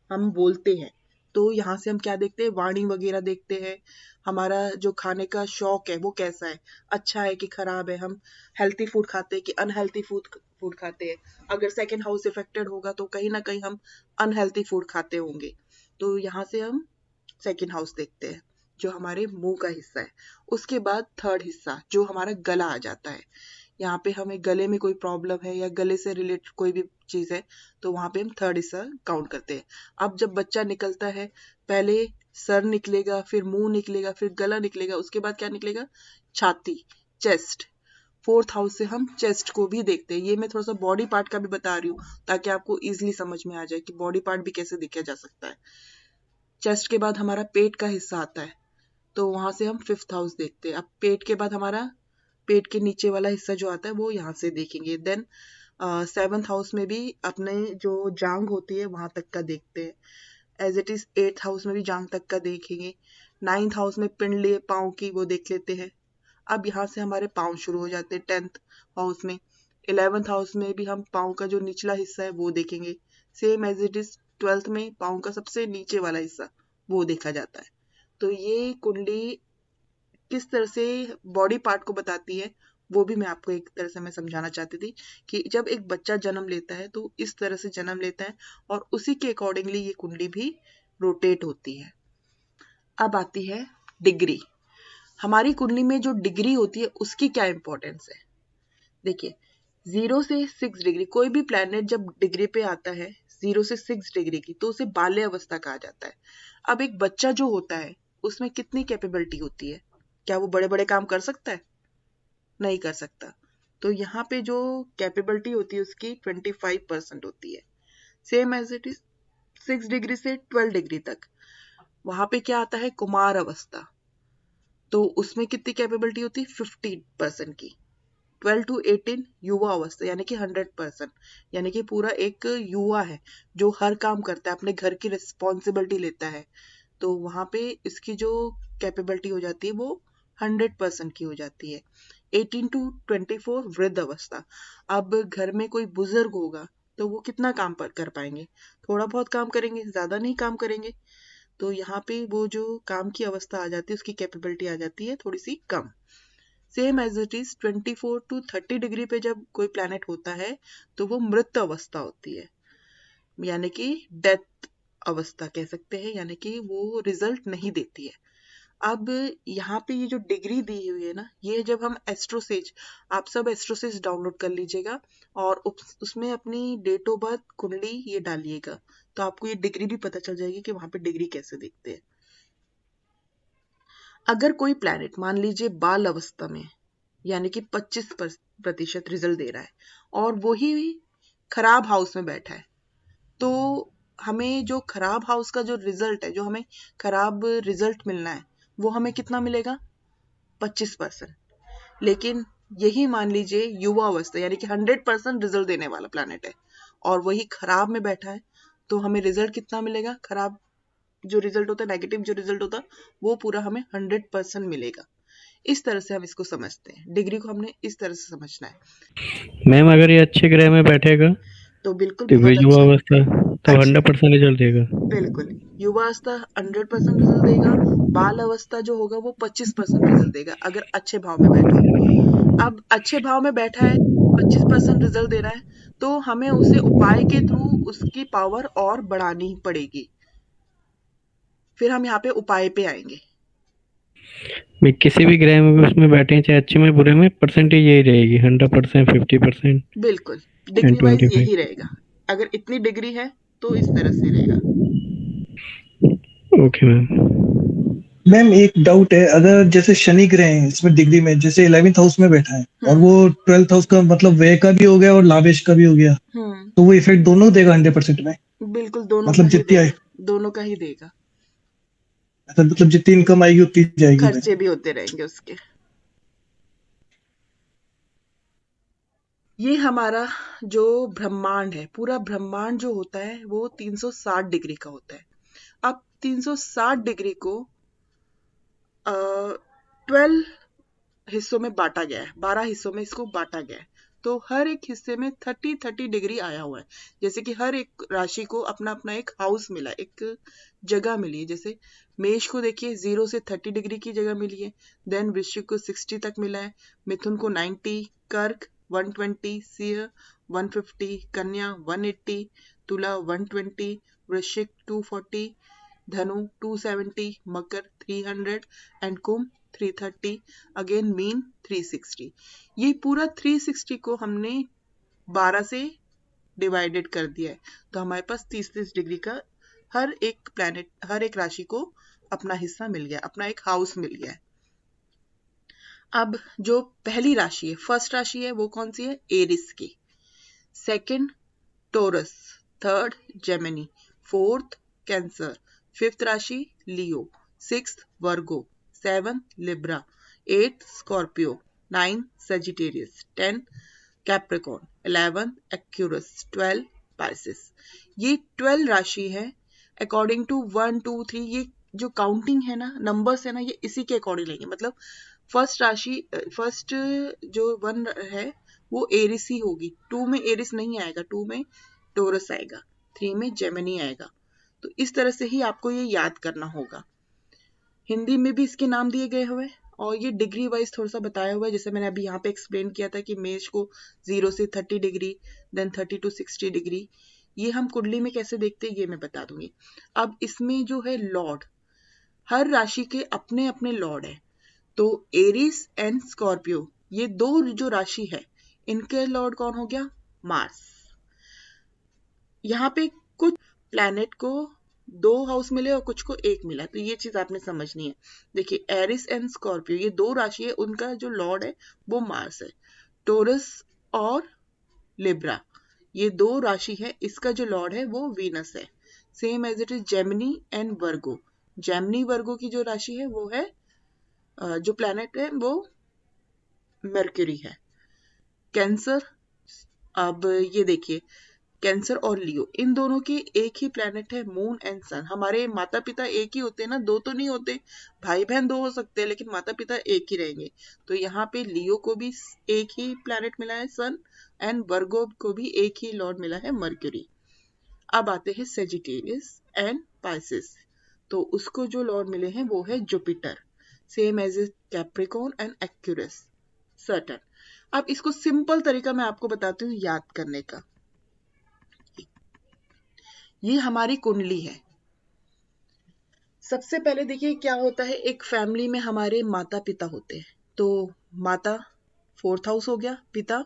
हम बोलते हैं, तो यहाँ से हम क्या देखते हैं, वाणी वगैरह देखते हैं। हमारा जो खाने का शौक है वो कैसा है, अच्छा है कि खराब है, हम हेल्थी फूड खाते हैं कि अनहेल्थी फूड खाते हैं। अगर 2nd हाउस इफेक्टेड होगा तो कहीं ना कहीं हम अनहेल्थी फूड खाते होंगे, तो यहाँ से हम 2nd हाउस देखते हैं जो हमारे मुंह का हिस्सा है। उसके बाद 3rd हिस्सा जो हमारा गला आ जाता है, यहाँ पे हमें गले में कोई प्रॉब्लम है या गले से रिलेटेड कोई भी चीज है तो वहां पे हम थर्ड हिस्सा काउंट करते हैं। अब जब बच्चा निकलता है, पहले सर निकलेगा, फिर मुंह निकलेगा, फिर गला निकलेगा, उसके बाद क्या निकलेगा? छाती, चेस्ट। फोर्थ हाउस से हम चेस्ट को भी देखते हैं। ये मैं थोड़ा सा बॉडी पार्ट का भी बता रही हूँ ताकि आपको इजिली समझ में आ जाए कि बॉडी पार्ट भी कैसे देखा जा सकता है। चेस्ट के बाद हमारा पेट का हिस्सा आता है, तो वहां से हम फिफ्थ हाउस देखते हैं। अब पेट के बाद हमारा पेट के नीचे वाला हिस्सा जो आता है वो यहाँ से देखेंगे। देन सेवंथ हाउस में भी अपने जो जांग होती है वहां तक का देखते हैं। As it is eighth house में भी जांग तक का देखेंगे। नाइन्थ हाउस में पिंडली पाँव की वो देख लेते हैं। अब यहाँ से हमारे पाँव शुरू हो जाते हैं टेंथ हाउस में। 11th हाउस में भी हम पाँव का जो निचला हिस्सा है वो देखेंगे। Same as it is 12th में पाँव का सबसे नीचे वाला हिस्सा वो देखा जाता है। तो ये कुंडली किस तरह से बॉडी पार्ट को बताती है वो भी मैं आपको एक तरह से मैं समझाना चाहती थी कि जब एक बच्चा जन्म लेता है तो इस तरह से जन्म लेता है और उसी के अकॉर्डिंगली ये कुंडली भी रोटेट होती है। अब आती है डिग्री। हमारी कुंडली में जो डिग्री होती है उसकी क्या इंपॉर्टेंस है? देखिए, 0 से 6 डिग्री, कोई भी प्लैनेट जब डिग्री पे आता है 0 से 6 डिग्री की, तो उसे बाल्य अवस्था कहा जाता है। अब एक बच्चा जो होता है उसमें कितनी कैपेबिलिटी होती है? क्या वो बड़े बड़े काम कर सकता है? नहीं कर सकता। तो यहाँ पे जो कैपेबिलिटी होती है उसकी 25% होती है। Same as it is 6 degree से 12 डिग्री तक वहां पे क्या आता है? कुमार अवस्था। तो उसमें कितनी कैपेबिलिटी होती है? 50% की। 12 to 18 युवा अवस्था यानी कि 100%, यानी कि पूरा एक युवा है जो हर काम करता है, अपने घर की रिस्पॉन्सिबिलिटी लेता है। तो वहां पे इसकी जो कैपेबिलिटी हो जाती है वो 100% की हो जाती है। 18 to 24 वृद्ध अवस्था। अब घर में कोई बुजुर्ग होगा तो वो कितना काम कर पाएंगे? थोड़ा बहुत काम करेंगे, ज्यादा नहीं काम करेंगे। तो यहाँ पे वो जो काम की अवस्था आ जाती है उसकी कैपेबिलिटी आ जाती है थोड़ी सी कम। Same as it is 24 to 30 degree पे जब कोई प्लैनेट होता है तो वो मृत अवस्था होती है, यानी कि डेथ अवस्था कह सकते हैं, यानी कि वो रिजल्ट नहीं देती है। अब यहाँ पे ये जो डिग्री दी हुई है ना, ये जब हम एस्ट्रोसेज, आप सब एस्ट्रोसेज डाउनलोड कर लीजिएगा और उसमें अपनी डेट ऑफ बर्थ कुंडली ये डालिएगा तो आपको ये डिग्री भी पता चल जाएगी कि वहां पे डिग्री कैसे दिखते हैं। अगर कोई प्लैनेट मान लीजिए बाल अवस्था में यानी कि 25% रिजल्ट दे रहा है और वही खराब हाउस में बैठा है, तो हमें जो खराब हाउस का जो रिजल्ट है, जो हमें खराब रिजल्ट मिलना है, वो हमें कितना मिलेगा? 25%। लेकिन यही मान लीजिए युवा अवस्था यानी कि 100% रिजल्ट देने वाला प्लैनेट है और वही खराब में बैठा है, तो हमें रिजल्ट कितना मिलेगा? खराब जो रिजल्ट होता है, नेगेटिव जो रिजल्ट होता है, वो पूरा हमें 100% मिलेगा। इस तरह से हम इसको समझते हैं। डिग्री को हमने इस तरह से समझना है। मैम अगर ये अच्छे ग्रह में बैठेगा तो बिल्कुल तो बहुत युवा अच्छा। अवस्था तो अच्छा, 100% रिजल्ट देगा। बिल्कुल युवा अवस्था 100% रिजल्ट देगा। बाल अवस्था जो होगा वो 25% रिजल्ट देगा अगर अच्छे भाव में बैठा हो। अब अच्छे भाव में बैठा है, 25% रिजल्ट दे रहा है, तो हमें उसे उपाय के थ्रू उसकी पावर और बढ़ानी पड़ेगी। फिर हम यहाँ पे उपाय पे आएंगे। मैं किसी भी ग्रह में भी उसमें बैठे चाहे अच्छे में बुरे में परसेंटेज यही रहेगी 100%, 50% बिल्कुल एंड डिग्री वाइज 25। यही रहेगा। अगर इतनी डिग्री है तो इस तरह से रहेगा। Okay ma'am. मैम एक डाउट है, अगर जैसे शनि ग्रह है इसमें डिग्री में, जैसे 11th हाउस में बैठा है और वो 12th हाउस का मतलब व्यय का भी हो गया और लाभेश का भी हो गया, तो वो इफेक्ट दोनों देगा 100% में? बिल्कुल दोनों मतलब का ही जितनी आए, देगा, दोनों का ही देगा। मतलब जितनी इनकम आएगी उतनी जाएगी। खर्चे भी होते रहेंगे उसके। ये हमारा जो ब्रह्मांड है, पूरा ब्रह्मांड जो होता है वो 360 डिग्री का होता है। अब 360 डिग्री को 12 हिस्सों में बांटा गया है, 12 हिस्सों में इसको बांटा गया है। तो हर एक हिस्से में 30 डिग्री आया हुआ है। जैसे कि हर एक राशि को अपना अपना एक हाउस मिला, एक जगह मिली है। जैसे मेष को देखिए 0 से 30 डिग्री की जगह मिली है। देन वृश्चिक को 60 तक मिला है, मिथुन को 90, कर्क 120, सिंह 150, कन्या 180, तुला 120, वृश्चिक 240, धनु 270, मकर 300 एंड कुंभ 330, अगेन मीन 360। ये पूरा 360 को हमने 12 से डिवाइडेड कर दिया है, तो हमारे पास 30-30 डिग्री का हर एक राशि को अपना हिस्सा मिल गया, अपना एक हाउस मिल गया है। अब जो पहली राशि है, फर्स्ट राशि है, वो कौन सी है? एरिस की। Second Taurus, third Gemini, fourth Cancer, fifth राशि Leo, sixth Virgo, seventh Libra, eighth Scorpio, 9 Sagittarius, 10 Capricorn, 11 Aquarius, 12 Pisces. ये 12 राशि है अकॉर्डिंग टू 1 2 3। ये जो काउंटिंग है ना, नंबर्स है ना, ये इसी के अकॉर्डिंग लेंगे। मतलब फर्स्ट जो 1 है वो एरिस ही होगी, 2 में एरिस नहीं आएगा, 2 में टोरस आएगा, 3 में जेमिनी आएगा। तो इस तरह से ही आपको ये याद करना होगा। हिंदी में भी इसके नाम दिए गए हुए और ये डिग्री वाइज थोड़ा सा बताया हुआ है, जैसे मैंने अभी यहाँ पे एक्सप्लेन किया था कि मेष को 0 से 30 डिग्री, देन 30 to 60 डिग्री। ये हम कुंडली में कैसे देखते हैं ये मैं बता दूंगी। अब इसमें जो है लॉर्ड, हर राशि के अपने अपने लॉर्ड है। तो एरिस एंड स्कॉर्पियो, ये दो जो राशि है, इनके लॉर्ड कौन हो गया? मार्स। यहाँ पे कुछ प्लैनेट को 2 हाउस मिले और कुछ को 1 मिला, तो ये चीज आपने समझनी है। देखिए एरिस एंड स्कॉर्पियो ये 2 राशि है, उनका जो लॉर्ड है वो मार्स है। टोरस और लिब्रा ये 2 राशि है, इसका जो लॉर्ड है वो वीनस है। Same as it is Gemini and Virgo. Gemini Virgo की जो राशि है वो है, जो प्लैनेट है वो मर्क्यूरी है। कैंसर, अब ये देखिए कैंसर और लियो, इन दोनों के एक ही प्लैनेट है, मून एंड सन। हमारे माता पिता एक ही होते हैं ना, 2 तो नहीं होते, भाई बहन 2 हो सकते हैं लेकिन माता पिता एक ही रहेंगे। तो यहाँ पे लियो को भी एक ही प्लैनेट मिला है सन, एंड वर्गो को भी एक ही लॉर्ड मिला है मर्क्यूरी। अब आते हैं सेजिटेरियस एंड पाइसेस, तो उसको जो लॉर्ड मिले हैं वो है Jupiter, same as a Capricorn and Aquarius, Saturn. अब इसको सिंपल तरीका मैं आपको बताती हूँ याद करने का। ये हमारी कुंडली है। सबसे पहले देखिए क्या होता है, एक फैमिली में हमारे माता पिता होते हैं, तो माता 4th हाउस हो गया, पिता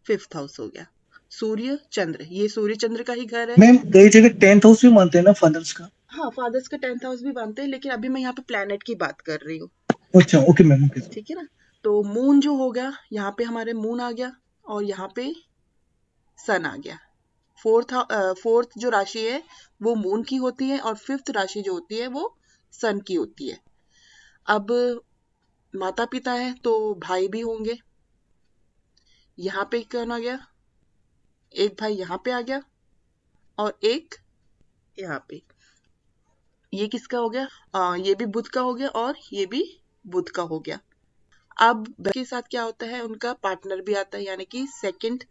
5th हाउस हो गया। सूर्य चंद्र, ये सूर्य चंद्र का ही घर है। मैम कई जगह 10th हाउस भी मानते हैं ना फादर्स का? हाँ, फादर्स का 10th हाउस भी मानते हैं, लेकिन अभी मैं यहाँ पे प्लैनेट की बात कर रही हूँ। अच्छा ओके मैम, ओके। ठीक है ना। तो मून जो हो गया, यहाँ पे हमारे मून आ गया और यहाँ पे सन आ गया। फोर्थ जो राशि है वो मून की होती है और 5th राशि जो होती है वो सन की होती है। अब माता पिता है तो भाई भी होंगे। यहाँ पे कौन आ गया? एक भाई यहाँ पे आ गया और एक यहाँ पे। ये किसका हो गया? ये भी बुध का हो गया और ये भी बुध का हो गया। अब के साथ क्या होता है, उनका पार्टनर भी आता है, यानी कि सेकंड,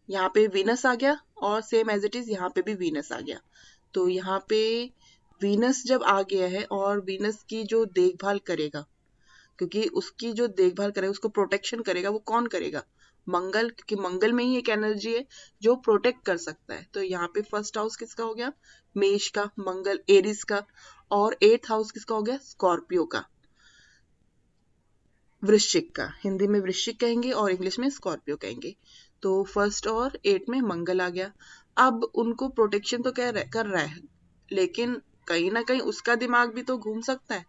यहाँ पे वीनस आ गया और सेम एज इट इज यहाँ पे भी वीनस आ गया। तो यहाँ पे वीनस जब आ गया है और वीनस की जो देखभाल करेगा, क्योंकि उसकी जो देखभाल करेगा, उसको प्रोटेक्शन करेगा, वो कौन करेगा? मंगल, क्योंकि मंगल में ही एक एनर्जी है जो प्रोटेक्ट कर सकता है। तो यहाँ पे 1st हाउस किसका हो गया? मेष का, मंगल एरिस का, और 8th हाउस किसका हो गया? स्कॉर्पियो का, वृश्चिक का। हिंदी में वृश्चिक कहेंगे और इंग्लिश में स्कॉर्पियो कहेंगे। तो 1st और 8 में मंगल आ गया। अब उनको प्रोटेक्शन तो कर रहा है, लेकिन कहीं ना कहीं उसका दिमाग भी तो घूम सकता है,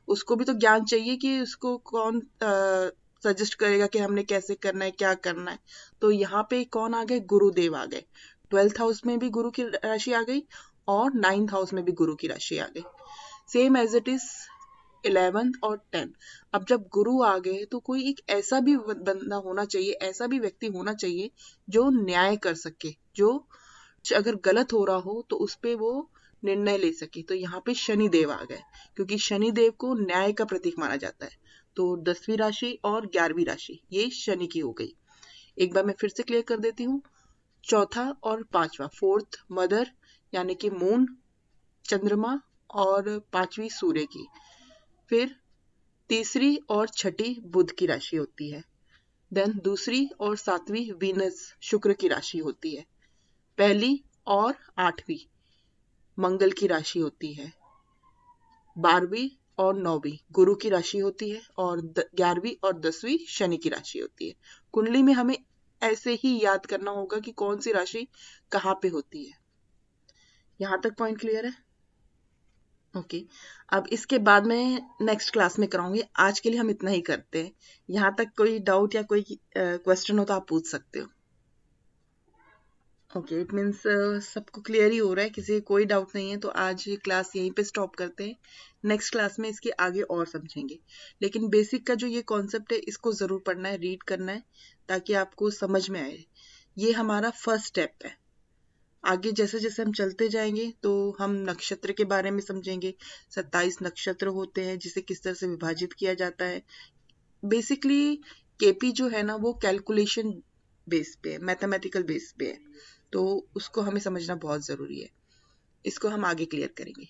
उसको भी तो ज्ञान चाहिए कि उसको कौन सजेस्ट करेगा कि हमने कैसे करना है, क्या करना है। तो यहाँ पे कौन आ गए? गुरुदेव आ गए। 12th हाउस में भी गुरु की राशि आ गई और 9th हाउस में भी गुरु की राशि आ गई। Same as it is 11th और 10th। अब जब गुरु आ गए तो कोई एक ऐसा भी बंदा होना चाहिए, ऐसा भी व्यक्ति होना चाहिए जो न्याय कर सके, जो अगर गलत हो रहा हो तो उस पे वो निर्णय ले सके। तो यहाँ पे शनि देव आ गए, क्योंकि शनि देव को न्याय का प्रतीक माना जाता है। तो 10वीं राशि और 11वीं राशि ये शनि की हो गई। एक बार मैं फिर से क्लियर कर देती हूँ। चौथा और 5वां, 4th मदर यानी कि मून चंद्रमा और 5वीं सूर्य की। फिर 3री और 6ठी बुध की राशि होती है। देन 2री और 7वीं वीनस शुक्र की राशि होती है। 1ली और 8वीं मंगल की राशि होती है। 12वीं और 9वीं गुरु की राशि होती है और 11वीं और 10वीं शनि की राशि होती है। कुंडली में हमें ऐसे ही याद करना होगा कि कौन सी राशि कहाँ पे होती है। यहाँ तक पॉइंट क्लियर है? ओके, अब इसके बाद में नेक्स्ट क्लास में कराऊंगी। आज के लिए हम इतना ही करते हैं। यहाँ तक कोई डाउट या कोई क्वेश्चन हो तो आप पूछ सकते हो। ओके, इट मीन्स सबको क्लियर ही हो रहा है, किसी को कोई डाउट नहीं है। तो आज ये क्लास यहीं पे स्टॉप करते हैं। नेक्स्ट क्लास में इसके आगे और समझेंगे। लेकिन बेसिक का जो ये कॉन्सेप्ट है इसको ज़रूर पढ़ना है, रीड करना है, ताकि आपको समझ में आए। ये हमारा फर्स्ट स्टेप है। आगे जैसे जैसे हम चलते जाएंगे तो हम नक्षत्र के बारे में समझेंगे। 27 नक्षत्र होते हैं, जिसे किस तरह से विभाजित किया जाता है। बेसिकली केपी जो है ना वो कैलकुलेशन बेस पे है, मैथमेटिकल बेस पे है, तो उसको हमें समझना बहुत ज़रूरी है। इसको हम आगे क्लियर करेंगे।